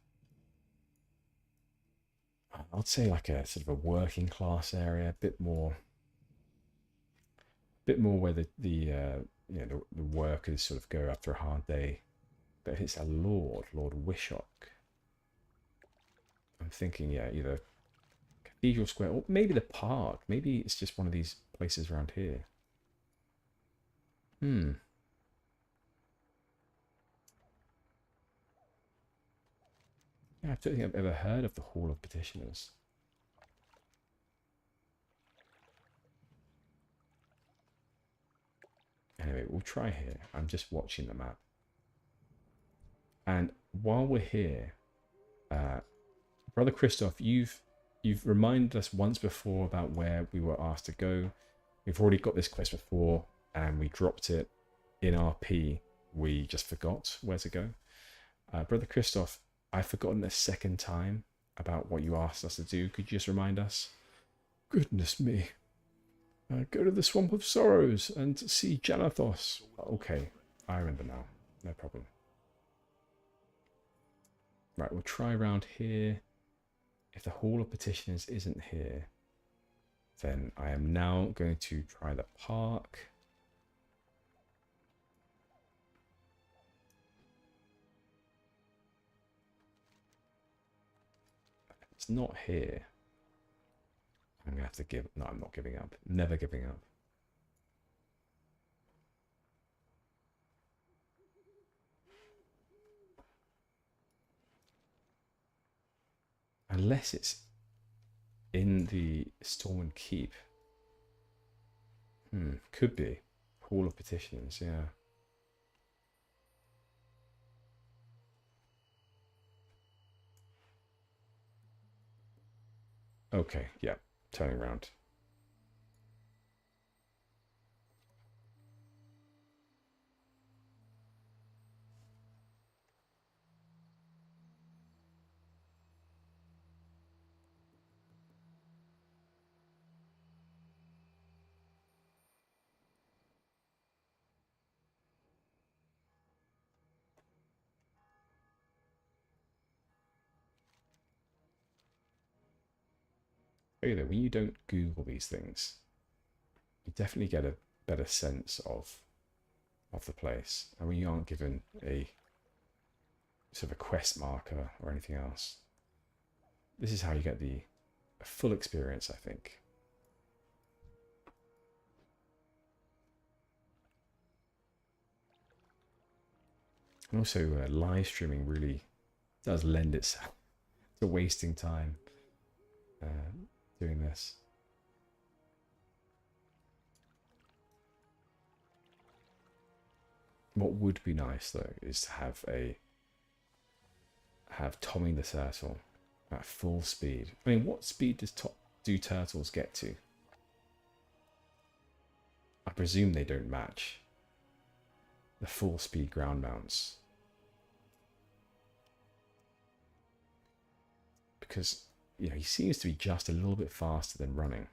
Speaker 1: I'd say like a sort of a working class area, a bit more where the workers sort of go after a hard day. But if it's a Lord Wishlock, I'm thinking, yeah, either Cathedral Square or maybe the park. Maybe it's just one of these places around here. Yeah, I don't think I've ever heard of the Hall of Petitioners. Anyway, we'll try here. I'm just watching the map. And while we're here, Brother Christoph, you've reminded us once before about where we were asked to go. We've already got this quest before, and we dropped it in RP. We just forgot where to go. Brother Christoph, I've forgotten a second time about what you asked us to do. Could you just remind us? Goodness me. Go to the Swamp of Sorrows and see Janathos. Okay, I remember now. No problem. Right, we'll try around here. If the Hall of Petitioners isn't here, then I am now going to try the park. It's not here. I'm going to have to give... No, I'm not giving up. Never giving up. Unless it's in the Stormwind Keep. Could be. Hall of Petitions, yeah. Okay, yeah. Turning around. Though, when you don't Google these things, you definitely get a better sense of the place. And when you aren't given a sort of a quest marker or anything else, this is how you get the full experience, I think. And also, live streaming really does lend itself to wasting time doing this. What would be nice though is to have Tommy the Turtle at full speed. I mean, what speed do turtles get to? I presume they don't match the full speed ground mounts, because you know, he seems to be just a little bit faster than running.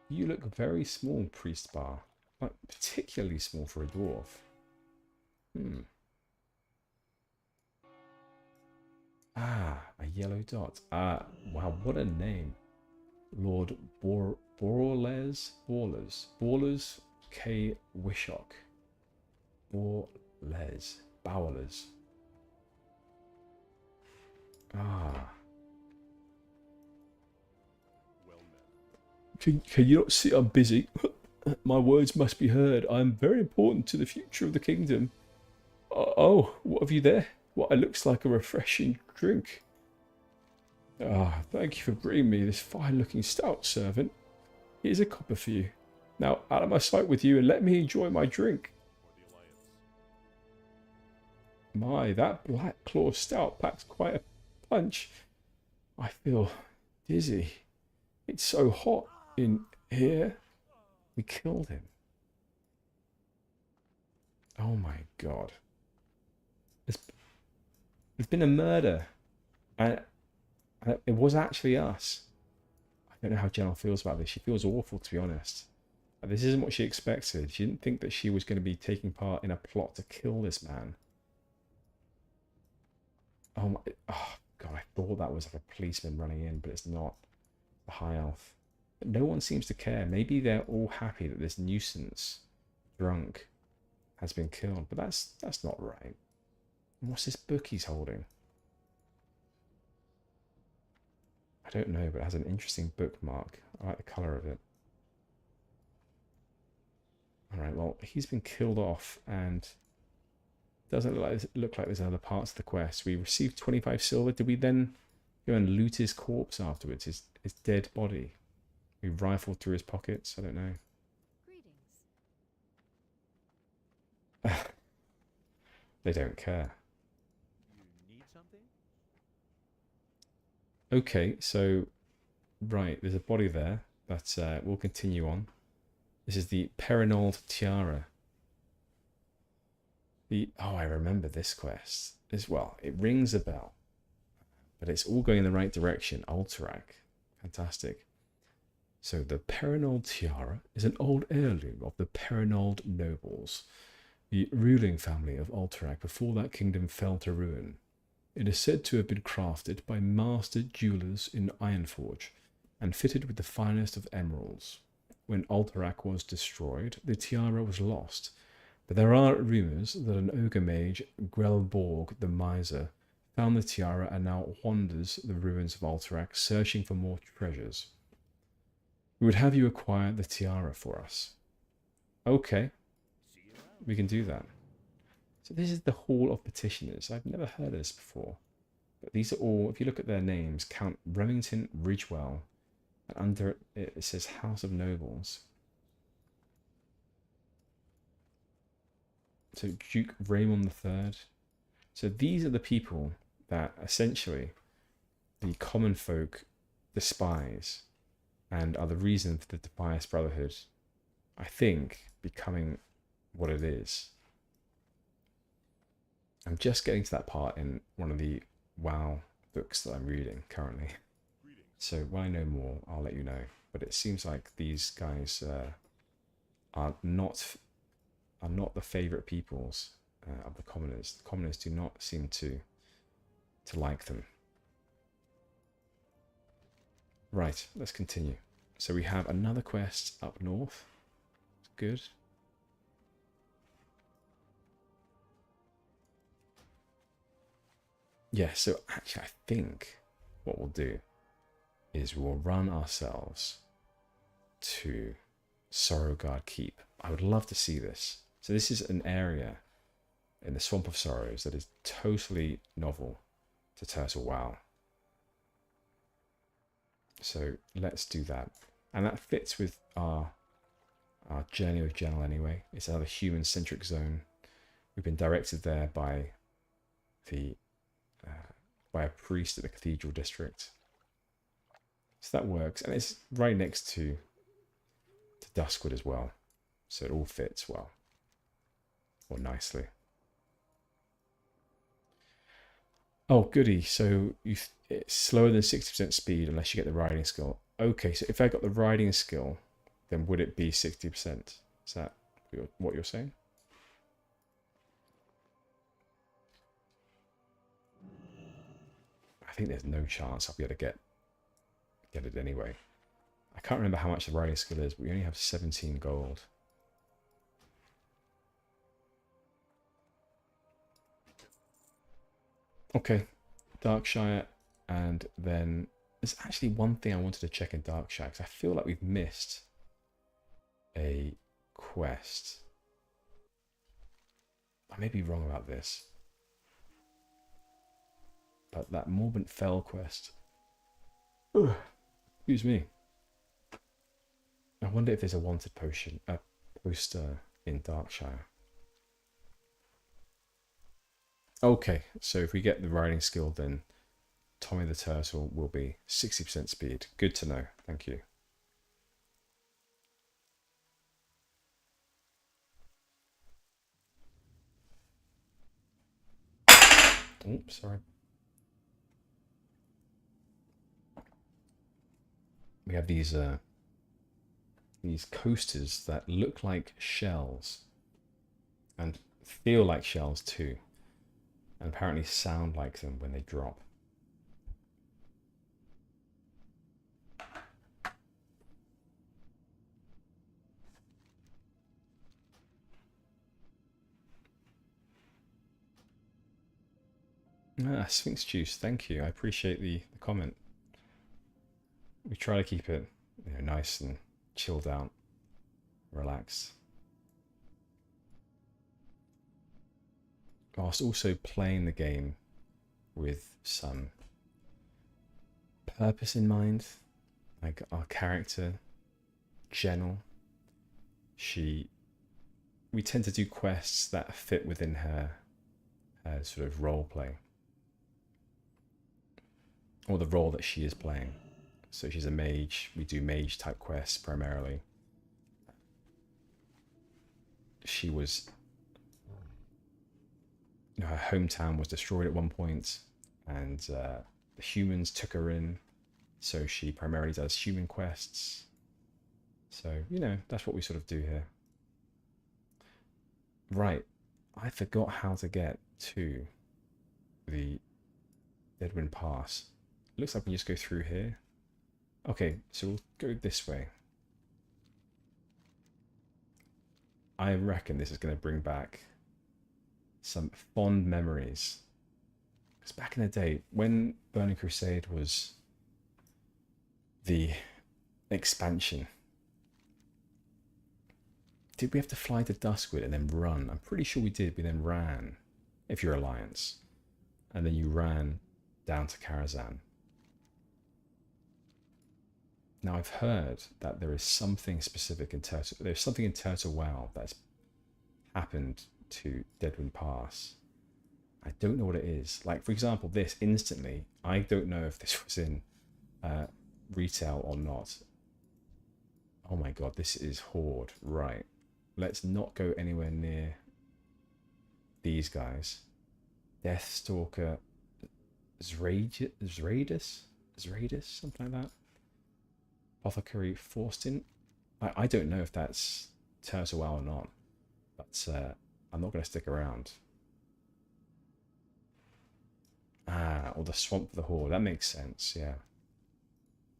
Speaker 1: You look very small, Priest Bar. Like, particularly small for a dwarf. Ah, a yellow dot. Ah, wow, what a name. Lord Borles? Ballers K. Wishock. Bowlers. Ah.
Speaker 4: Well met.
Speaker 1: Can you not see I'm busy? My words must be heard. I am very important to the future of the kingdom. Oh, what have you there? What looks like a refreshing drink. Ah, thank you for bringing me this fine-looking stout, servant. Here's a copper for you. Now, out of my sight with you and let me enjoy my drink.
Speaker 4: For the Alliance.
Speaker 1: My, that Black Claw stout packs quite a punch. I feel dizzy. It's so hot in here. We killed him. Oh my god. There's been a murder. And it was actually us. I don't know how Gennal feels about this. She feels awful, to be honest. This isn't what she expected. She didn't think that she was going to be taking part in a plot to kill this man. Oh my... Oh, God, I thought that was like a policeman running in, but it's not. The High Elf. But no one seems to care. Maybe they're all happy that this nuisance, drunk, has been killed. But that's not right. What's this book he's holding? I don't know, but it has an interesting bookmark. I like the colour of it. Alright, well, he's been killed off, and doesn't look like there's other parts of the quest. We received 25 silver. Did we then go and loot his corpse afterwards, his dead body? We rifled through his pockets? I don't know.
Speaker 2: Greetings.
Speaker 1: They don't care.
Speaker 3: You need something?
Speaker 1: Okay, so, right, there's a body there, but we'll continue on. This is the Perinold Tiara. Oh, I remember this quest as well. It rings a bell, but it's all going in the right direction. Alterac, fantastic. So the Perinold Tiara is an old heirloom of the Perinold nobles, the ruling family of Alterac before that kingdom fell to ruin. It is said to have been crafted by master jewelers in Ironforge and fitted with the finest of emeralds. When Alterac was destroyed, the tiara was lost, but there are rumours that an ogre mage, Grelborg the Miser, found the tiara and now wanders the ruins of Alterac searching for more treasures. We would have you acquire the tiara for us. Okay,
Speaker 3: See you around.
Speaker 1: we can do that. So this is the Hall of Petitioners. I've never heard of this before. But these are all, if you look at their names, Count Remington Ridgewell, and under it says House of Nobles. So Duke Raymond III. So these are the people that essentially the common folk despise and are the reason for the Tobias Brotherhood, I think, becoming what it is. I'm just getting to that part in one of the WoW books that I'm reading currently.
Speaker 4: Greetings.
Speaker 1: So when I know more, I'll let you know. But it seems like these guys are not the favourite peoples of the commoners. The commoners do not seem to like them. Right, let's continue. So we have another quest up north. Good. Yeah, so actually I think what we'll do is we'll run ourselves to Sorrowguard Keep. I would love to see this. So this is an area in the Swamp of Sorrows that is totally novel to Turtle WoW. So let's do that. And that fits with our journey with Gennal anyway. It's another human-centric zone. We've been directed there by a priest at the Cathedral District. So that works. And it's right next to Duskwood as well. So it all fits well, or nicely. Oh, goody. So it's slower than 60% speed unless you get the riding skill. Okay, so if I got the riding skill, then would it be 60%? Is that what you're saying? I think there's no chance I'll be able to get it anyway. I can't remember how much the riding skill is, but we only have 17 gold. Okay, Darkshire, and then there's actually one thing I wanted to check in Darkshire, because I feel like we've missed a quest. I may be wrong about this, but that Morbant Fell quest. Ugh, excuse me. I wonder if there's a wanted poster in Darkshire. Okay, so if we get the riding skill, then Tommy the Turtle will be 60% speed. Good to know. Thank you. Oops, sorry. We have these coasters that look like shells and feel like shells too, and apparently sound like them when they drop. Sphinx juice, thank you. I appreciate the comment. We try to keep it, nice and chilled out, relaxed. Whilst also playing the game with some purpose in mind. Like our character, Gennal, we tend to do quests that fit within her sort of role play, or the role that she is playing. So she's a mage. We do mage type quests primarily. She was, her hometown was destroyed at one point, and the humans took her in. So she primarily does human quests. So, that's what we sort of do here. Right. I forgot how to get to the Deadwind Pass. It looks like we just go through here. Okay, so we'll go this way. I reckon this is going to bring back some fond memories. Because back in the day, when Burning Crusade was the expansion, did we have to fly to Duskwood and then run? I'm pretty sure we did. We then ran, if you're Alliance, and then you ran down to Karazhan. Now I've heard that there is something specific in Turtle. There's something in Turtle WoW that's happened to Deadwind Pass. I don't know what it is. Like, for example, this instantly. I don't know if this was in retail or not. Oh my god, this is Horde. Right. Let's not go anywhere near these guys. Deathstalker Zraidus, something like that. Apothecary Forstin. I don't know if that's Turtle WoW or not, but I'm not going to stick around. Or the Swamp of the Horde. That makes sense, yeah.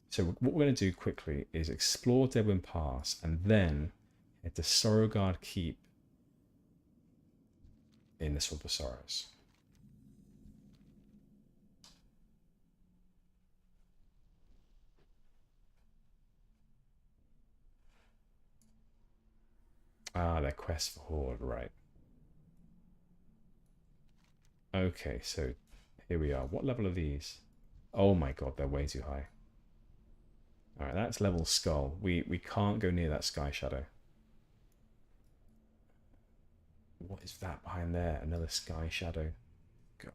Speaker 1: So what we're going to do quickly is explore Deadwind Pass and then head to Sorrowguard Keep in the Swamp of Sorrows. Their quest for Horde, right. Okay, so here we are. What level are these? Oh my god, they're way too high. Alright, that's level Skull. We can't go near that Sky Shadow. What is that behind there? Another Sky Shadow. God.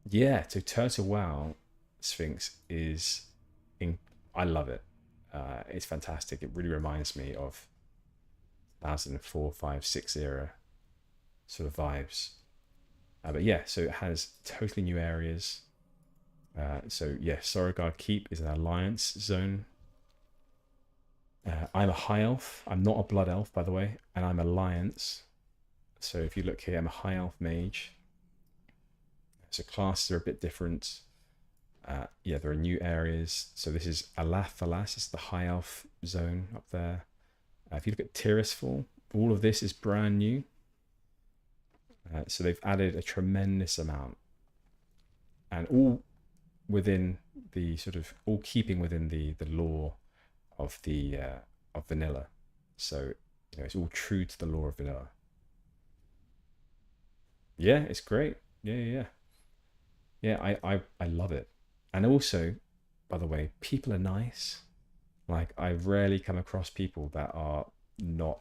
Speaker 1: Yeah, so Turtle WoW Sphinx is... I love it. It's fantastic. It really reminds me of 2004, 5, 6 era sort of vibes. But yeah, so it has totally new areas. So yeah, Sorogard Keep is an alliance zone. I'm a high elf. I'm not a blood elf, by the way, and I'm alliance. So if you look here, I'm a high elf mage. So classes are a bit different. Yeah, there are new areas. So this is Alathalas, it's the high elf zone up there. If you look at Tirisfal, all of this is brand new. So they've added a tremendous amount, and all within the sort of, all keeping within the lore of the of vanilla. So you know, it's all true to the lore of vanilla. Yeah, it's great. Yeah. I love it. And also, by the way, people are nice. Like, I rarely come across people that are not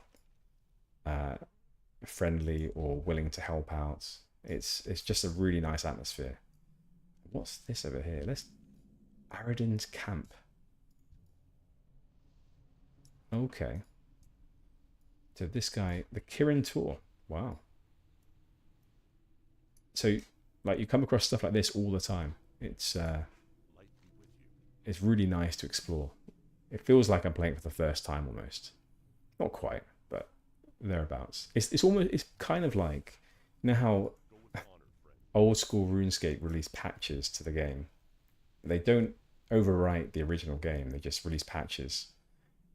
Speaker 1: friendly or willing to help out. It's just a really nice atmosphere. What's this over here? Let's Aridin's camp. Okay. So this guy, the Kirin Tour. Wow. So like, you come across stuff like this all the time. It's really nice to explore. It feels like I'm playing for the first time almost. Not quite, but thereabouts. It's kind of like, you know how old school RuneScape released patches to the game. They don't overwrite the original game, they just release patches.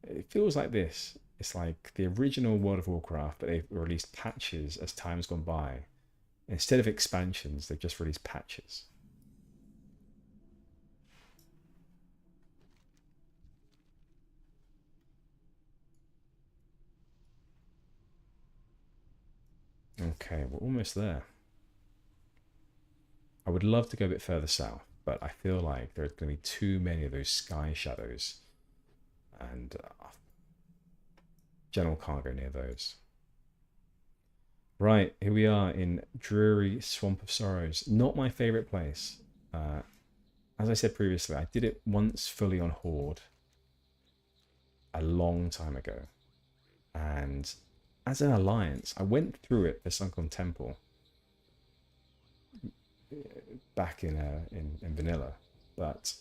Speaker 1: It feels like this. It's like the original World of Warcraft, but they've released patches as time's gone by. Instead of expansions, they've just released patches. Okay, we're almost there. I would love to go a bit further south, but I feel like there's going to be too many of those sky shadows, and Gennal can't go near those. Right, here we are in dreary Swamp of Sorrows. Not my favourite place. As I said previously, I did it once fully on Horde a long time ago, and as an alliance, I went through it for Sunken Temple back in vanilla, but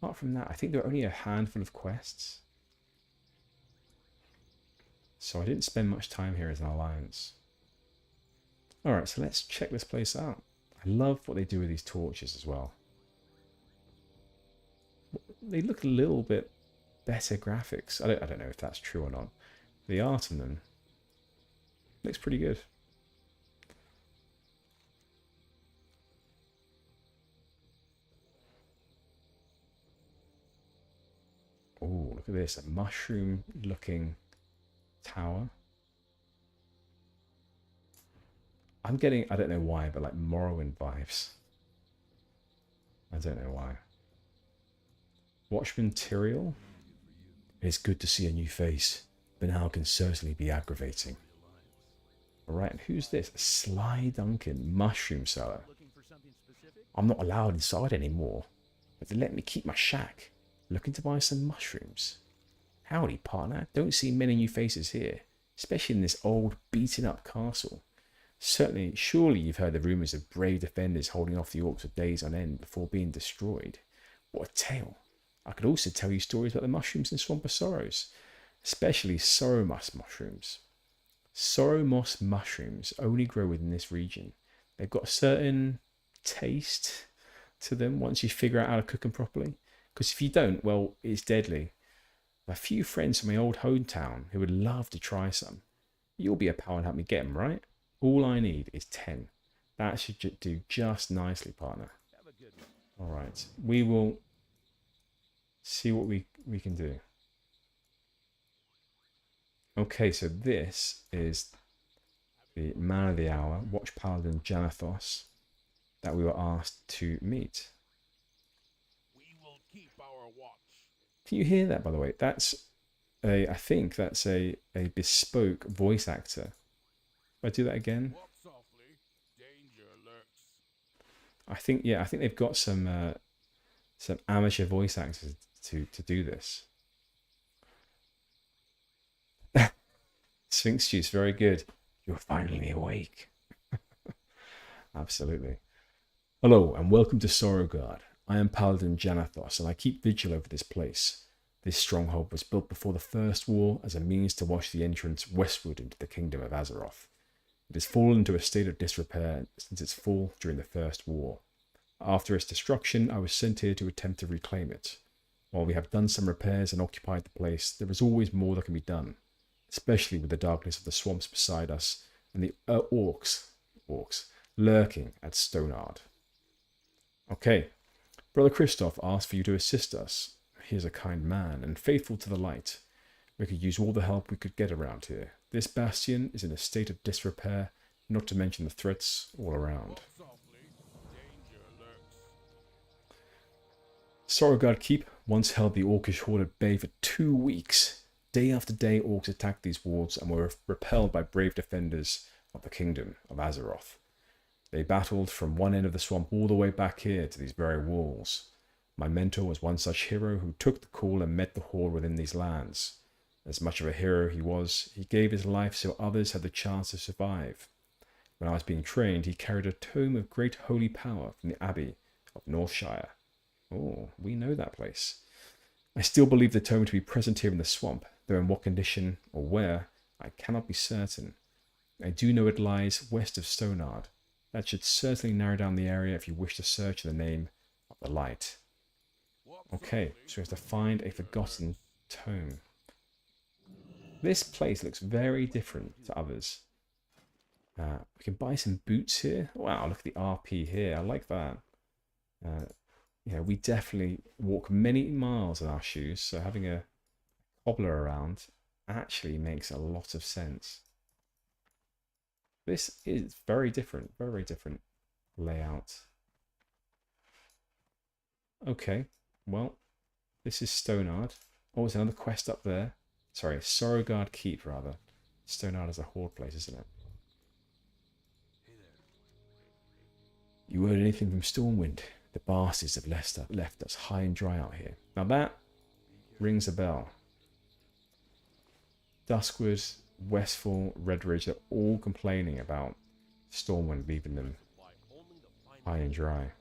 Speaker 1: apart from that, I think there were only a handful of quests, so I didn't spend much time here as an alliance. Alright, so let's check this place out. I love what they do with these torches as well. They look a little bit better graphics. I don't know if that's true or not. The art in them looks pretty good. Oh, look at this, a mushroom looking tower. I'm getting, I don't know why, but like Morrowind vibes. I don't know why. Watchman Tyrael. It's good to see a new face, but now can certainly be aggravating. Alright, and who's this? Sly Duncan, mushroom seller. I'm not allowed inside anymore, but they let me keep my shack. Looking to buy some mushrooms. Howdy, partner. Don't see many new faces here, especially in this old, beaten up castle. Surely you've heard the rumours of brave defenders holding off the orcs for days on end before being destroyed. What a tale. I could also tell you stories about the mushrooms in Swamp of Sorrows, especially sorrow moss mushrooms. Sorrow moss mushrooms only grow within this region. They've got a certain taste to them once you figure out how to cook them properly. Because if you don't, well, it's deadly. I have a few friends from my old hometown who would love to try some. You'll be a pal and help me get them, right? All I need is 10. That should do just nicely, partner. Alright, we will see what we can do. Okay, so this is the man of the hour, Watch Paladin Janathos, that we were asked to meet. Can you hear that, by the way? That's I think that's a bespoke voice actor. If I do that again, I think they've got some amateur voice actors to do this. Sphinx juice, very good. You're finally awake. Absolutely. Hello, and welcome to Sorrowguard. I am Paladin Janathos, and I keep vigil over this place. This stronghold was built before the First War as a means to watch the entrance westward into the kingdom of Azeroth. It has fallen into a state of disrepair since its fall during the First War. After its destruction, I was sent here to attempt to reclaim it. While we have done some repairs and occupied the place, there is always more that can be done, especially with the darkness of the swamps beside us and the orcs lurking at Stonard. Okay, Brother Christoph asked for you to assist us. He is a kind man and faithful to the light. We could use all the help we could get around here. This bastion is in a state of disrepair, not to mention the threats all around. Sorrowguard Keep once held the orcish horde at bay for 2 weeks. Day after day, orcs attacked these wards and were repelled by brave defenders of the kingdom of Azeroth. They battled from one end of the swamp all the way back here to these very walls. My mentor was one such hero who took the call and met the horde within these lands. As much of a hero he was, he gave his life so others had the chance to survive. When I was being trained, he carried a tome of great holy power from the Abbey of Northshire. Oh, we know that place. I still believe the tome to be present here in the swamp, though in what condition or where, I cannot be certain. I do know it lies west of Stonard. That should certainly narrow down the area if you wish to search in the name of the light. Okay, so we have to find a forgotten tome. This place looks very different to others. We can buy some boots here. Wow, look at the RP here. I like that. We definitely walk many miles in our shoes, so having a cobbler around actually makes a lot of sense. This is very different, very different layout. Okay, well, this is Stonard. Oh, there's another quest up there. Sorry, Sorrowguard Keep, rather. Stonard is a horde place, isn't it? You heard anything from Stormwind? The bastards have left us high and dry out here. Now that rings a bell. Duskwood, Westfall, Redridge are all complaining about Stormwind leaving them high and dry.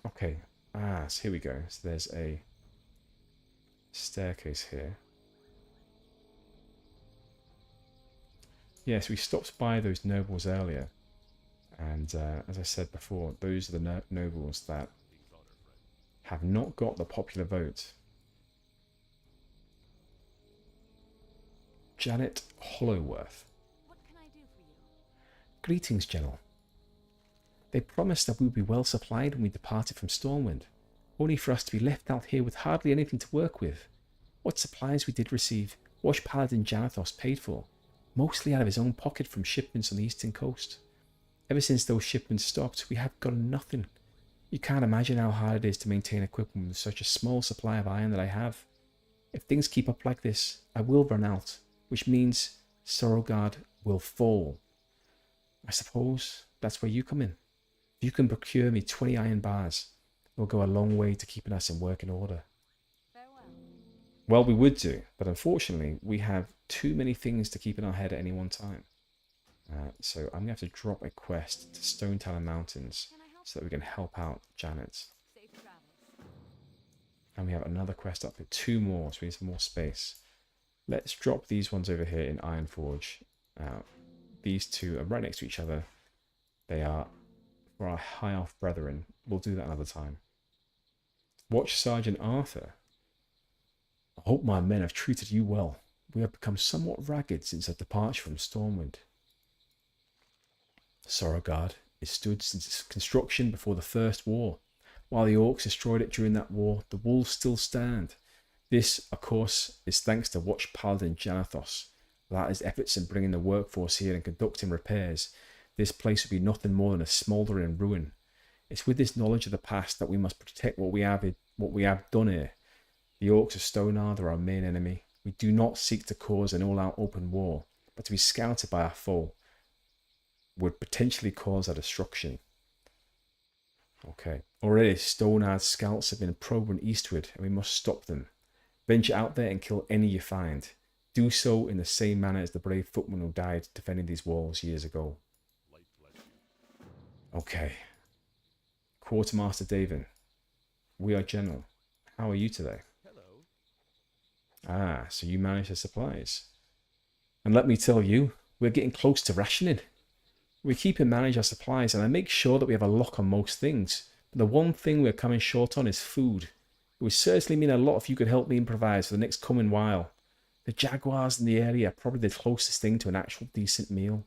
Speaker 1: Okay, so here we go. So there's a staircase here. Yes, we stopped by those nobles earlier. And as I said before, those are the nobles that have not got the popular vote. Janet Hollowworth.
Speaker 2: What can I do for you?
Speaker 1: Greetings, Gennal. They promised that we would be well supplied when we departed from Stormwind, only for us to be left out here with hardly anything to work with. What supplies we did receive, Wash Paladin Janathos paid for, mostly out of his own pocket from shipments on the eastern coast. Ever since those shipments stopped, we have gotten nothing. You can't imagine how hard it is to maintain equipment with such a small supply of iron that I have. If things keep up like this, I will run out, which means Sorrowguard will fall. I suppose that's where you come in. If you can procure me 20 iron bars, it will go a long way to keeping us in working order.
Speaker 2: Farewell.
Speaker 1: Well, we would do, but unfortunately, we have too many things to keep in our head at any one time. So I'm going to have to drop a quest to Stone Talon Mountains so that we can help out Janet.
Speaker 2: Safe travels.
Speaker 1: And we have another quest up here, 2 more, so we need some more space. Let's drop these ones over here in Ironforge. These 2 are right next to each other. They are for our High Elf brethren. We'll do that another time. Watch Sergeant Arthur. I hope my men have treated you well. We have become somewhat ragged since our departure from Stormwind. Sorrowguard is stood since its construction before the First War. While the orcs destroyed it during that war, the walls still stand. This, of course, is thanks to Watch Paladin Janathos. Without his efforts in bringing the workforce here and conducting repairs, this place would be nothing more than a smouldering ruin. It's with this knowledge of the past that we must protect what we have done here. The orcs of Stonard are our main enemy. We do not seek to cause an all-out open war, but to be scouted by our foe would potentially cause our destruction. Okay. Already, Stonard's scouts have been probing eastward, and we must stop them. Venture out there and kill any you find. do so in the same manner as the brave footman who died defending these walls years ago.
Speaker 4: Light bless you.
Speaker 1: Okay. Quartermaster David, we are Gennal. How are you today?
Speaker 3: Hello.
Speaker 1: Ah, so you manage the supplies. And let me tell you, we're getting close to rationing. We keep and manage our supplies, and I make sure that we have a lock on most things. But the one thing we're coming short on is food. It would certainly mean a lot if you could help me improvise for the next coming while. The jaguars in the area are probably the closest thing to an actual decent meal.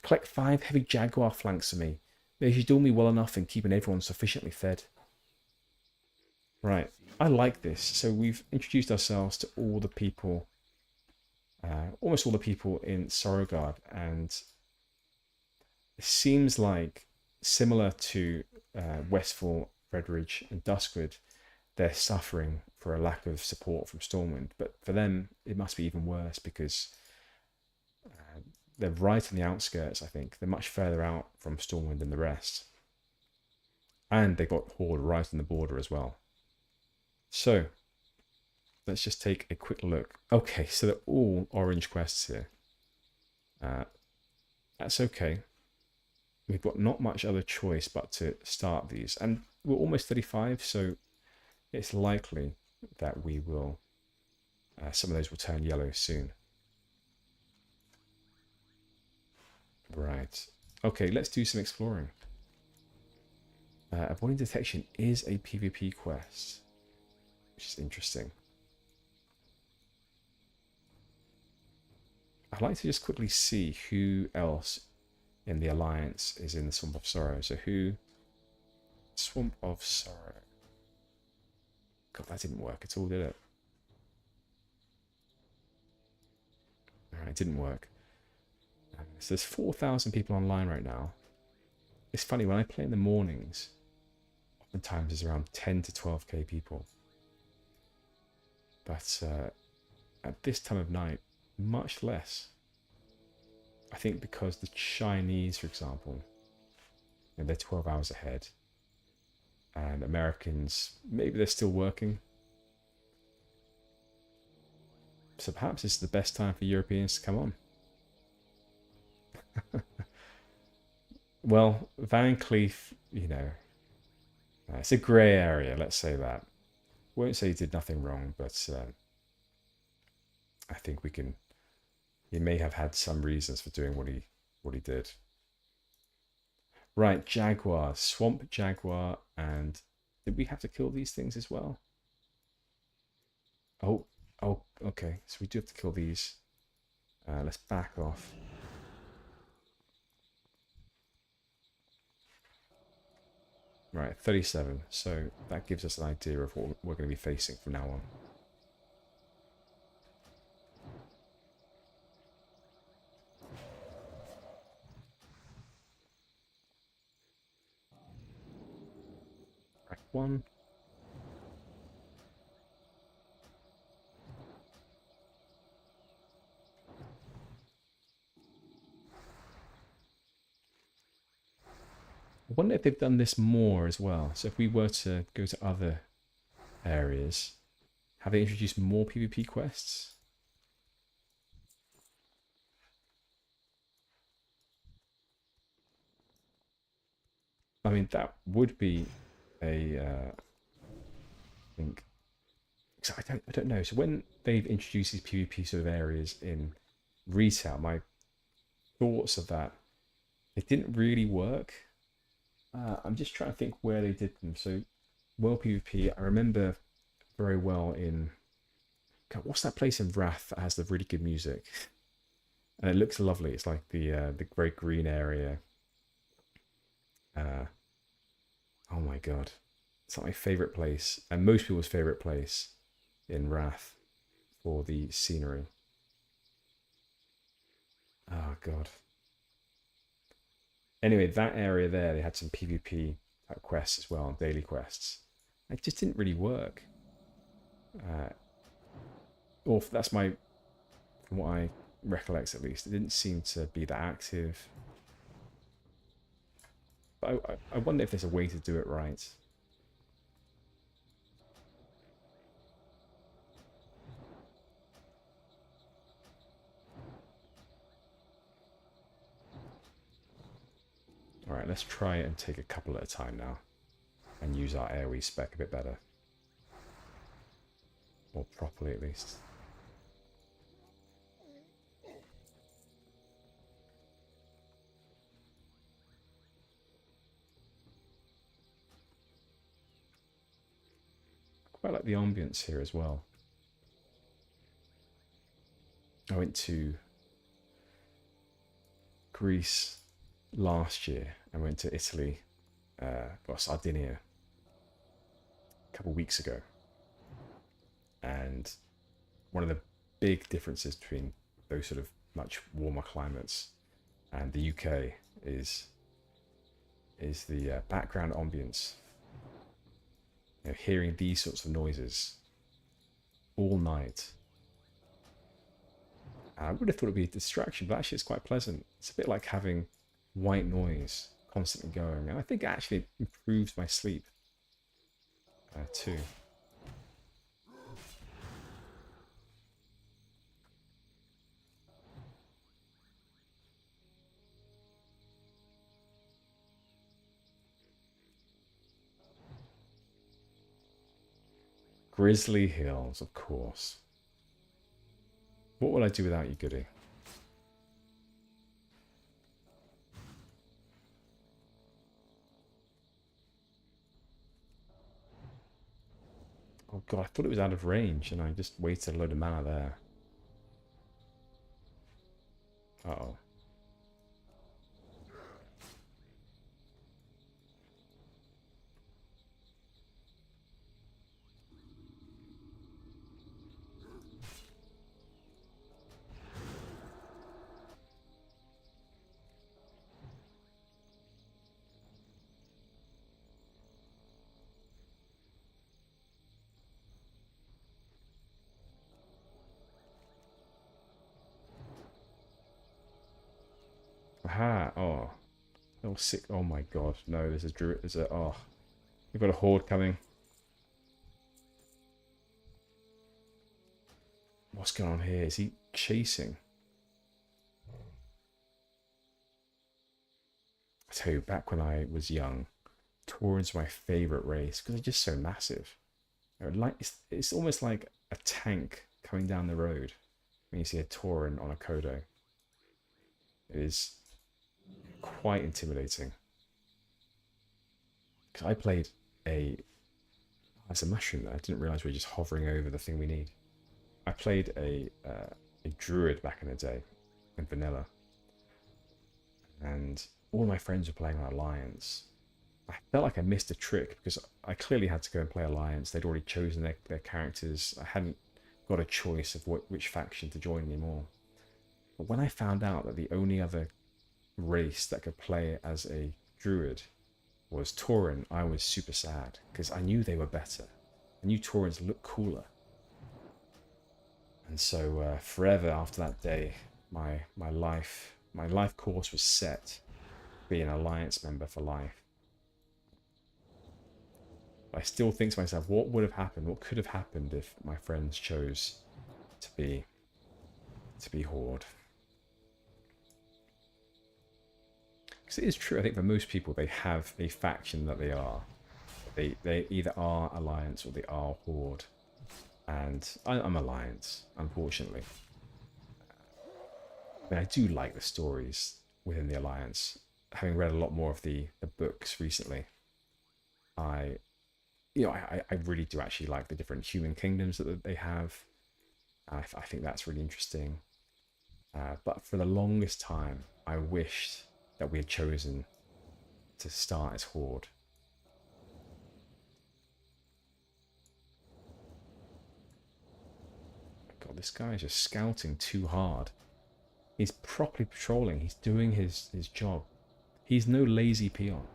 Speaker 1: Collect 5 heavy jaguar flanks for me. They should do me well enough in keeping everyone sufficiently fed. Right, I like this. So we've introduced ourselves to all the people, almost all the people in Sorrowguard, and it seems like similar to Westfall, Redridge, and Duskwood, they're suffering for a lack of support from Stormwind. But for them, it must be even worse because they're right on the outskirts, I think. They're much further out from Stormwind than the rest. And they got Horde right on the border as well. So, let's just take a quick look. Okay, so they're all orange quests here. That's okay. We've got not much other choice but to start these. And we're almost 35, so it's likely that we will, some of those will turn yellow soon. Right. Okay, let's do some exploring. Avoiding detection is a PvP quest, which is interesting. I'd like to just quickly see who else in the Alliance is in the Swamp of Sorrow. So who? Swamp of Sorrow. God, that didn't work at all, did it? Alright, it didn't work. So there's 4,000 people online right now. It's funny, when I play in the mornings, oftentimes there's around 10 to 12k people. But at this time of night, much less. I think because the Chinese, for example, they're 12 hours ahead. And Americans, maybe they're still working. So perhaps it's the best time for Europeans to come on. Well, Van Cleef, you know, it's a grey area, let's say that. Won't say he did nothing wrong, but I think he may have had some reasons for doing what he did. Right, Jaguar, Swamp Jaguar, and did we have to kill these things as well? Oh, okay, so we do have to kill these. Let's back off. Right, 37. So that gives us an idea of what we're going to be facing from now on. Right, 1. I wonder if they've done this more as well. So if we were to go to other areas, have they introduced more PvP quests? I mean, that would be a, I think, I don't know. So when they've introduced these PvP sort of areas in retail, my thoughts of that, it didn't really work. I'm just trying to think where they did them. So, World PvP, I remember very well in... God, what's that place in Wrath that has the really good music? And it looks lovely. It's like the great green area. Oh my god. It's like my favourite place, and most people's favourite place in Wrath for the scenery. Oh god. Anyway, that area there, they had some PvP quests as well, daily quests. It just didn't really work. Or that's from what I recollect at least, it didn't seem to be that active. But I wonder if there's a way to do it right. Alright, let's try and take a couple at a time now. And use our AoE spec a bit better. More properly, at least. Quite like the ambience here as well. I went to Greece last year. I went to Italy, well, Sardinia, a couple of weeks ago. And one of the big differences between those sort of much warmer climates and the UK is the background ambience. You know, hearing these sorts of noises all night. I would have thought it would be a distraction, but actually it's quite pleasant. It's a bit like having white noise constantly going, and I think it actually improves my sleep too. Grizzly Hills, of course. What would I do without you, Goody? Oh god, I thought it was out of range and I just wasted a load of mana there. Uh-oh. Aha, oh. Oh, sick. Oh my god. No, there's a druid. Oh. We've got a horde coming. What's going on here? Is he chasing? I tell you, back when I was young, Tauren's my favorite race because they're just so massive. Like it's almost like a tank coming down the road when you see a Tauren on a Kodo. It is quite intimidating. Because I played as a mushroom there. I didn't realize we were just hovering over the thing we need. I played a druid back in the day in vanilla, and all my friends were playing on Alliance. I felt like I missed a trick because I clearly had to go and play Alliance. They'd already chosen their characters. I hadn't got a choice of which faction to join anymore. But when I found out that the only other race that could play as a druid was Tauren, I was super sad because I knew they were better. I knew Taurens looked cooler. And so forever after that day, my life course was set to be an Alliance member for life. I still think to myself, what would have happened? What could have happened if my friends chose to be Horde? Because it is true, I think for most people, they have a faction that they are. They either are Alliance or they are Horde. And I'm Alliance, unfortunately. But I do like the stories within the Alliance. Having read a lot more of the books recently, I really do actually like the different human kingdoms that they have. I think that's really interesting. But for the longest time, I wished that we had chosen to start as Horde. God, this guy is just scouting too hard. He's properly patrolling. He's doing his job. He's no lazy peon.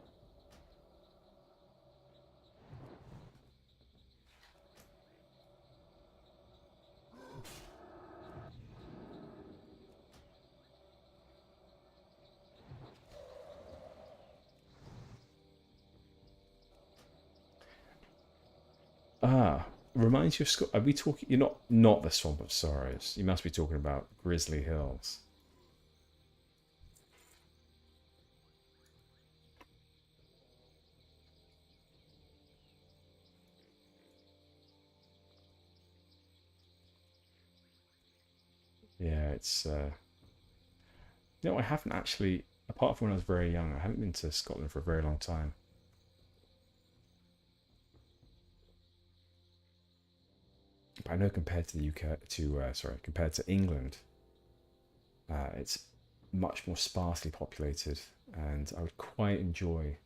Speaker 1: Reminds you of Scott. Are we talking? You're not the Swamp of Sorrows. You must be talking about Grizzly Hills. Yeah, it's no, I haven't actually, apart from when I was very young, I haven't been to Scotland for a very long time. But I know compared to the UK, compared to England, it's much more sparsely populated, and I would quite enjoy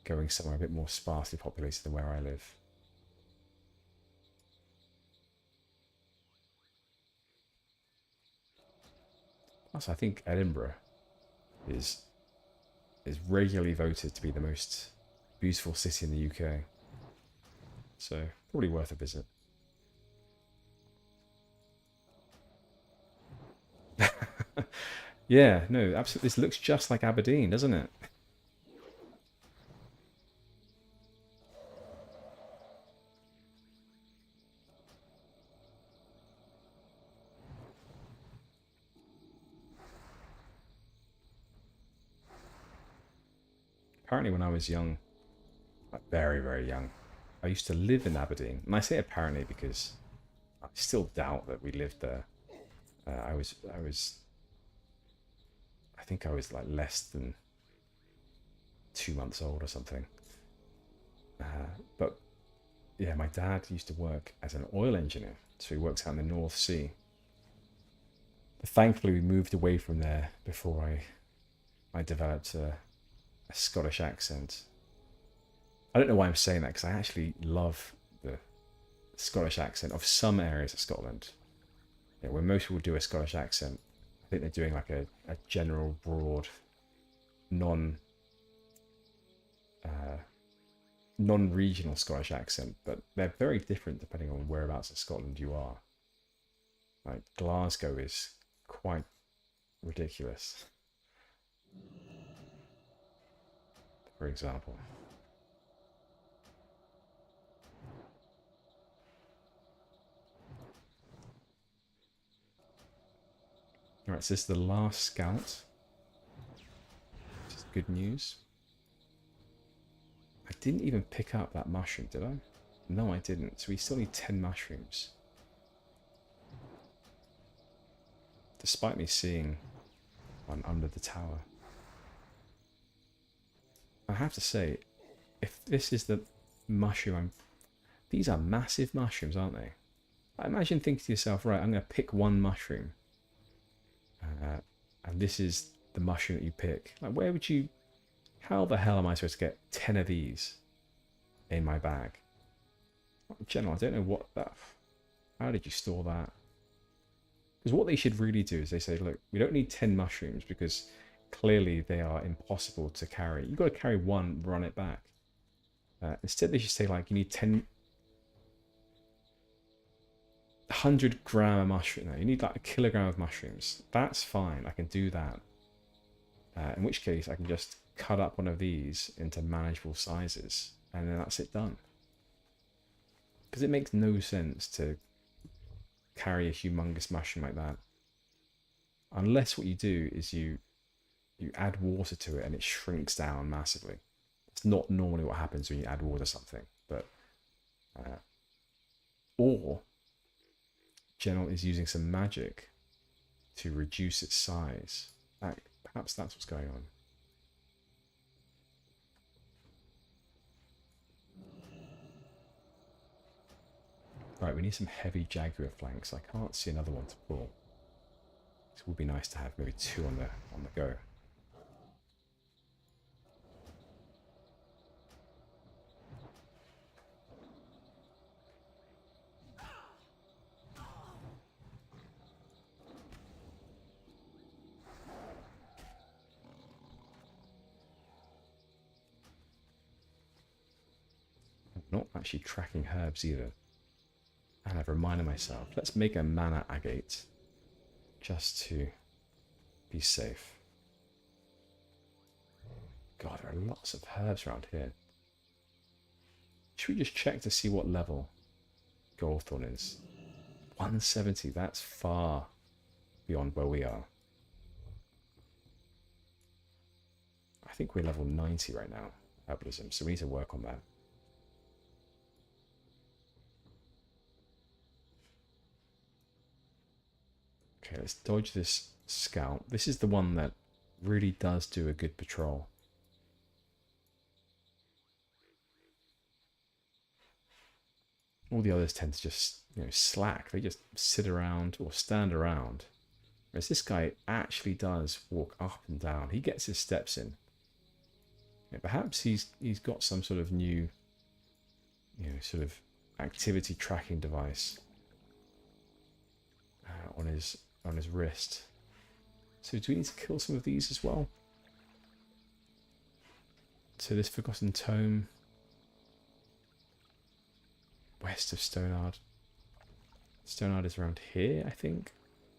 Speaker 1: going somewhere a bit more sparsely populated than where I live. Also, I think Edinburgh is regularly voted to be the most beautiful city in the UK. So probably worth a visit. Yeah, no, absolutely. This looks just like Aberdeen, doesn't it? Apparently, when I was young, like very, very young, I used to live in Aberdeen. And I say apparently because I still doubt that we lived there. I think I was like less than 2 months old or something. But yeah, my dad used to work as an oil engineer, so he works out in the North Sea. But thankfully, we moved away from there before I developed a Scottish accent. I don't know why I'm saying that because I actually love the Scottish accent of some areas of Scotland. Yeah, when most people do a Scottish accent, I think they're doing like a general, broad, non non-regional Scottish accent, but they're very different depending on whereabouts in Scotland you are. Like Glasgow is quite ridiculous, for example. All right, so this is the last scout, which is good news. I didn't even pick up that mushroom, did I? No, I didn't. So we still need 10 mushrooms. Despite me seeing one under the tower. I have to say, if this is the mushroom these are massive mushrooms, aren't they? I imagine thinking to yourself, right, I'm going to pick one mushroom. And this is the mushroom that you pick. Like, where would you... How the hell am I supposed to get 10 of these in my bag? Gennal, I don't know what that... How did you store that? Because what they should really do is they say, look, we don't need 10 mushrooms because clearly they are impossible to carry. You've got to carry one, run it back. Instead, they should say, like, you need 10... 100-gram of mushroom. No, you need like a kilogram of mushrooms. That's fine. I can do that. In which case, I can just cut up one of these into manageable sizes, and then that's it done. Because it makes no sense to carry a humongous mushroom like that, unless what you do is you add water to it and it shrinks down massively. It's not normally what happens when you add water to something, but or Gennal is using some magic to reduce its size. Perhaps that's what's going on. Right, we need some heavy jaguar flanks. I can't see another one to pull. It would be nice to have maybe 2 on the go. I'm not actually tracking herbs either. And I've reminded myself, let's make a mana agate just to be safe. God, there are lots of herbs around here. Should we just check to see what level Goldthorn is? 170, that's far beyond where we are. I think we're level 90 right now, Herbalism, so we need to work on that. Okay, let's dodge this scout. This is the one that really does do a good patrol. All the others tend to just, slack. They just sit around or stand around. Whereas this guy actually does walk up and down. He gets his steps in. Yeah, perhaps he's got some sort of new, sort of activity tracking device on his wrist. So do we need to kill some of these as well? So this Forgotten Tome, west of Stonard. Stonard is around here, I think.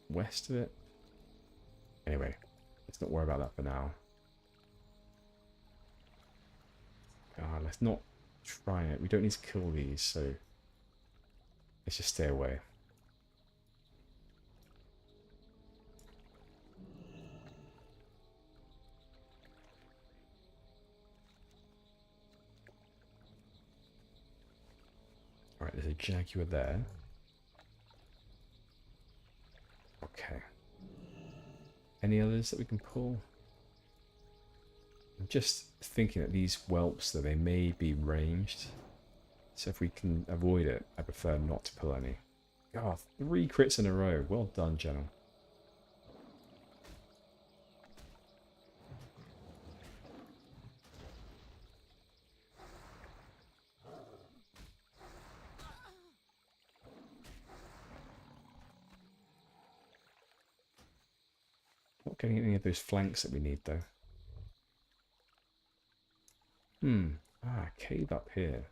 Speaker 1: West of it. Anyway, let's not worry about that for now. Let's not try it. We don't need to kill these, so let's just stay away. Alright, there's a jaguar there. Okay. Any others that we can pull? I'm just thinking that these whelps, that they may be ranged. So if we can avoid it, I prefer not to pull any. God, 3 crits in a row. Well done, Gennal. Not getting any of those flanks that we need, though. Cave up here.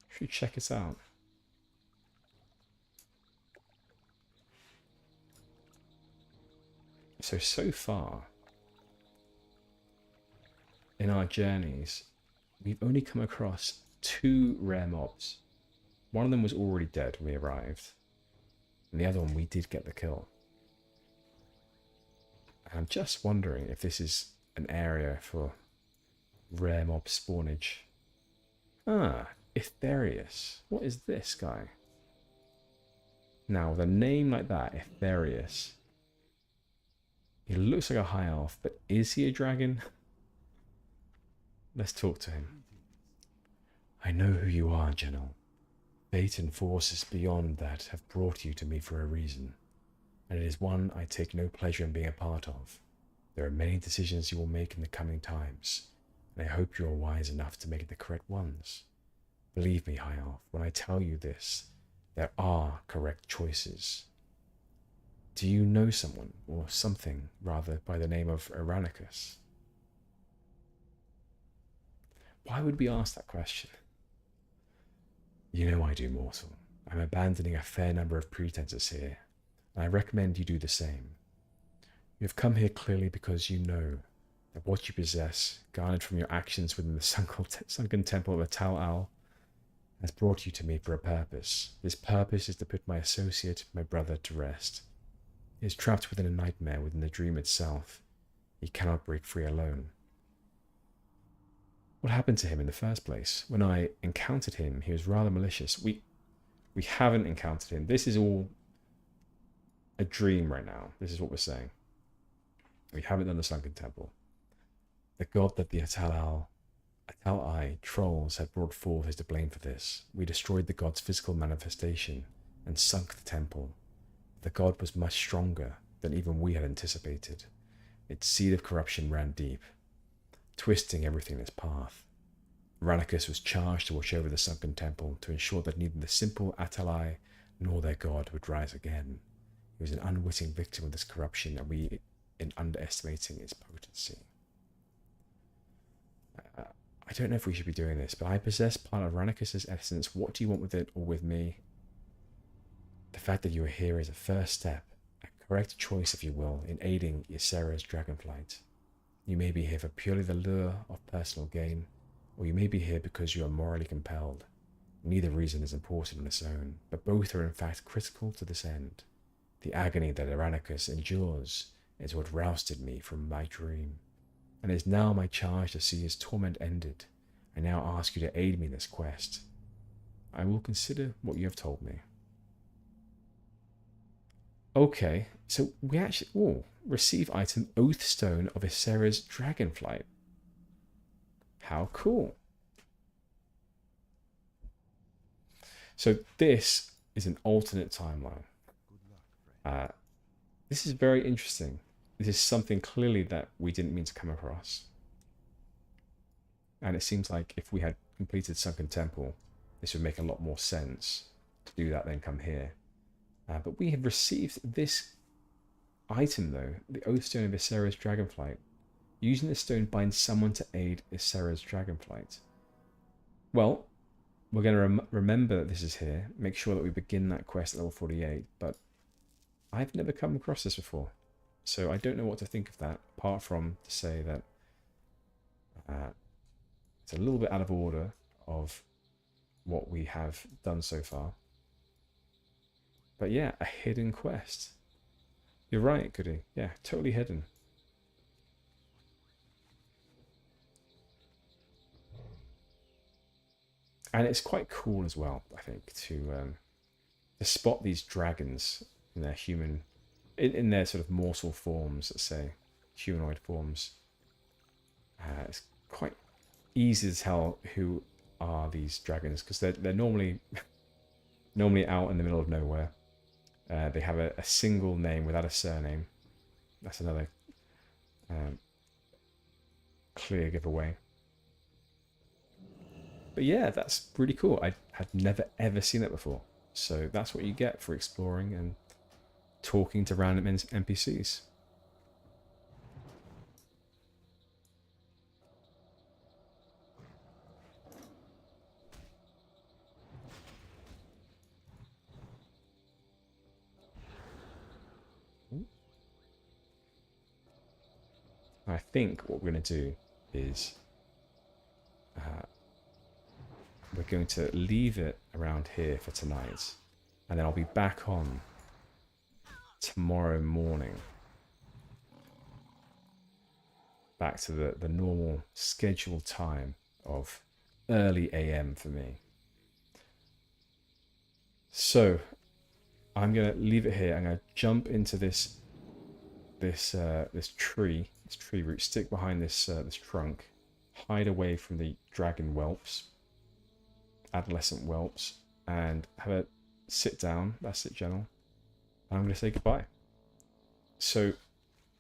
Speaker 1: Should check it out. So far, in our journeys, we've only come across 2 rare mobs. One of them was already dead when we arrived, and the other one we did get the kill. And I'm just wondering if this is an area for rare mob spawnage. Etherius. What is this guy? Now, with a name like that, Etherius, he looks like a high elf, but is he a dragon? Let's talk to him. I know who you are, Gennal. Fate and forces beyond that have brought you to me for a reason, and it is one I take no pleasure in being a part of. There are many decisions you will make in the coming times, and I hope you are wise enough to make the correct ones. Believe me, High Elf, when I tell you this, there are correct choices. Do you know someone, or something, rather, by the name of Aranicus? Why would we ask that question? You know I do, mortal. I'm abandoning a fair number of pretenses here, and I recommend you do the same. You have come here clearly because you know that what you possess, garnered from your actions within the sunken temple of Atal, has brought you to me for a purpose. This purpose is to put my associate, my brother, to rest. He is trapped within a nightmare within the dream itself. He cannot break free alone. What happened to him in the first place? When I encountered him, he was rather malicious. We haven't encountered him. This is all a dream right now. This is what we're saying. We haven't done the Sunken Temple. The god that the Atali trolls had brought forth is to blame for this. We destroyed the god's physical manifestation and sunk the temple. The god was much stronger than even we had anticipated. Its seed of corruption ran deep, twisting everything in its path. Aranicus was charged to watch over the sunken temple to ensure that neither the simple Atali nor their god would rise again. He was an unwitting victim of this corruption, and we in underestimating its potency. I don't know if we should be doing this, but I possess part of Aranicus' essence. What do you want with it or with me? The fact that you are here is a first step, a correct choice, if you will, in aiding Ysera's dragonflight. You may be here for purely the lure of personal gain, or you may be here because you are morally compelled. Neither reason is important on its own, but both are in fact critical to this end. The agony that Aranicus endures is what rousted me from my dream, and it is now my charge to see his torment ended. I now ask you to aid me in this quest. I will consider what you have told me. Okay, so we actually... Oh, receive item Oathstone of Ysera's Dragonflight. How cool. So this is an alternate timeline. This is very interesting. This is something clearly that we didn't mean to come across. And it seems like if we had completed Sunken Temple, this would make a lot more sense to do that than come here. But we have received this item though, the Oathstone of Ysera's Dragonflight. Using this stone binds someone to aid Ysera's Dragonflight. Well, we're going to remember that this is here, make sure that we begin that quest at level 48, but I've never come across this before. So I don't know what to think of that, apart from to say that it's a little bit out of order of what we have done so far. But yeah, a hidden quest. You're right, Goody. Yeah, totally hidden. And it's quite cool as well, I think, to spot these dragons in their human, in their sort of morsel forms, let's say, humanoid forms. It's quite easy to tell who are these dragons because they're normally out in the middle of nowhere. They have a single name without a surname. That's another clear giveaway. But yeah, that's really cool. I had never ever seen that before. So that's what you get for exploring and talking to random NPCs. I think what we're going to do is we're going to leave it around here for tonight, and then I'll be back on tomorrow morning, back to the normal scheduled time of early AM for me. So I'm going to leave it here. I'm going to jump into this tree root, stick behind this trunk, hide away from the dragon whelps, adolescent whelps, and have a sit down. That's it, Gennal. I'm going to say goodbye. So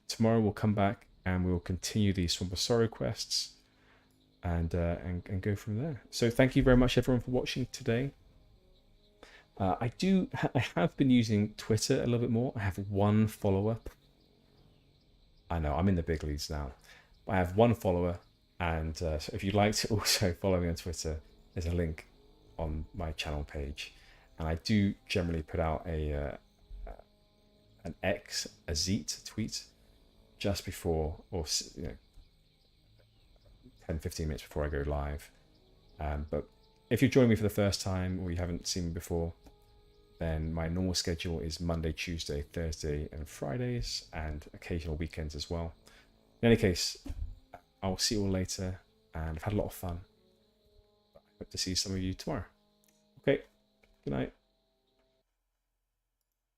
Speaker 1: tomorrow we'll come back and we'll continue these Swamp of Sorrow quests and go from there. So thank you very much everyone for watching today. I have been using Twitter a little bit more. I have one follower. I know, I'm in the big leagues now. I have one follower, and so if you'd like to also follow me on Twitter, there's a link on my channel page. And I do generally put out an Azeroth tweet just before, or 10-15 minutes before I go live. But if you're joining me for the first time or you haven't seen me before, then my normal schedule is Monday, Tuesday, Thursday, and Fridays, and occasional weekends as well. In any case, I'll see you all later, and I've had a lot of fun. I hope to see some of you tomorrow. Okay, good night.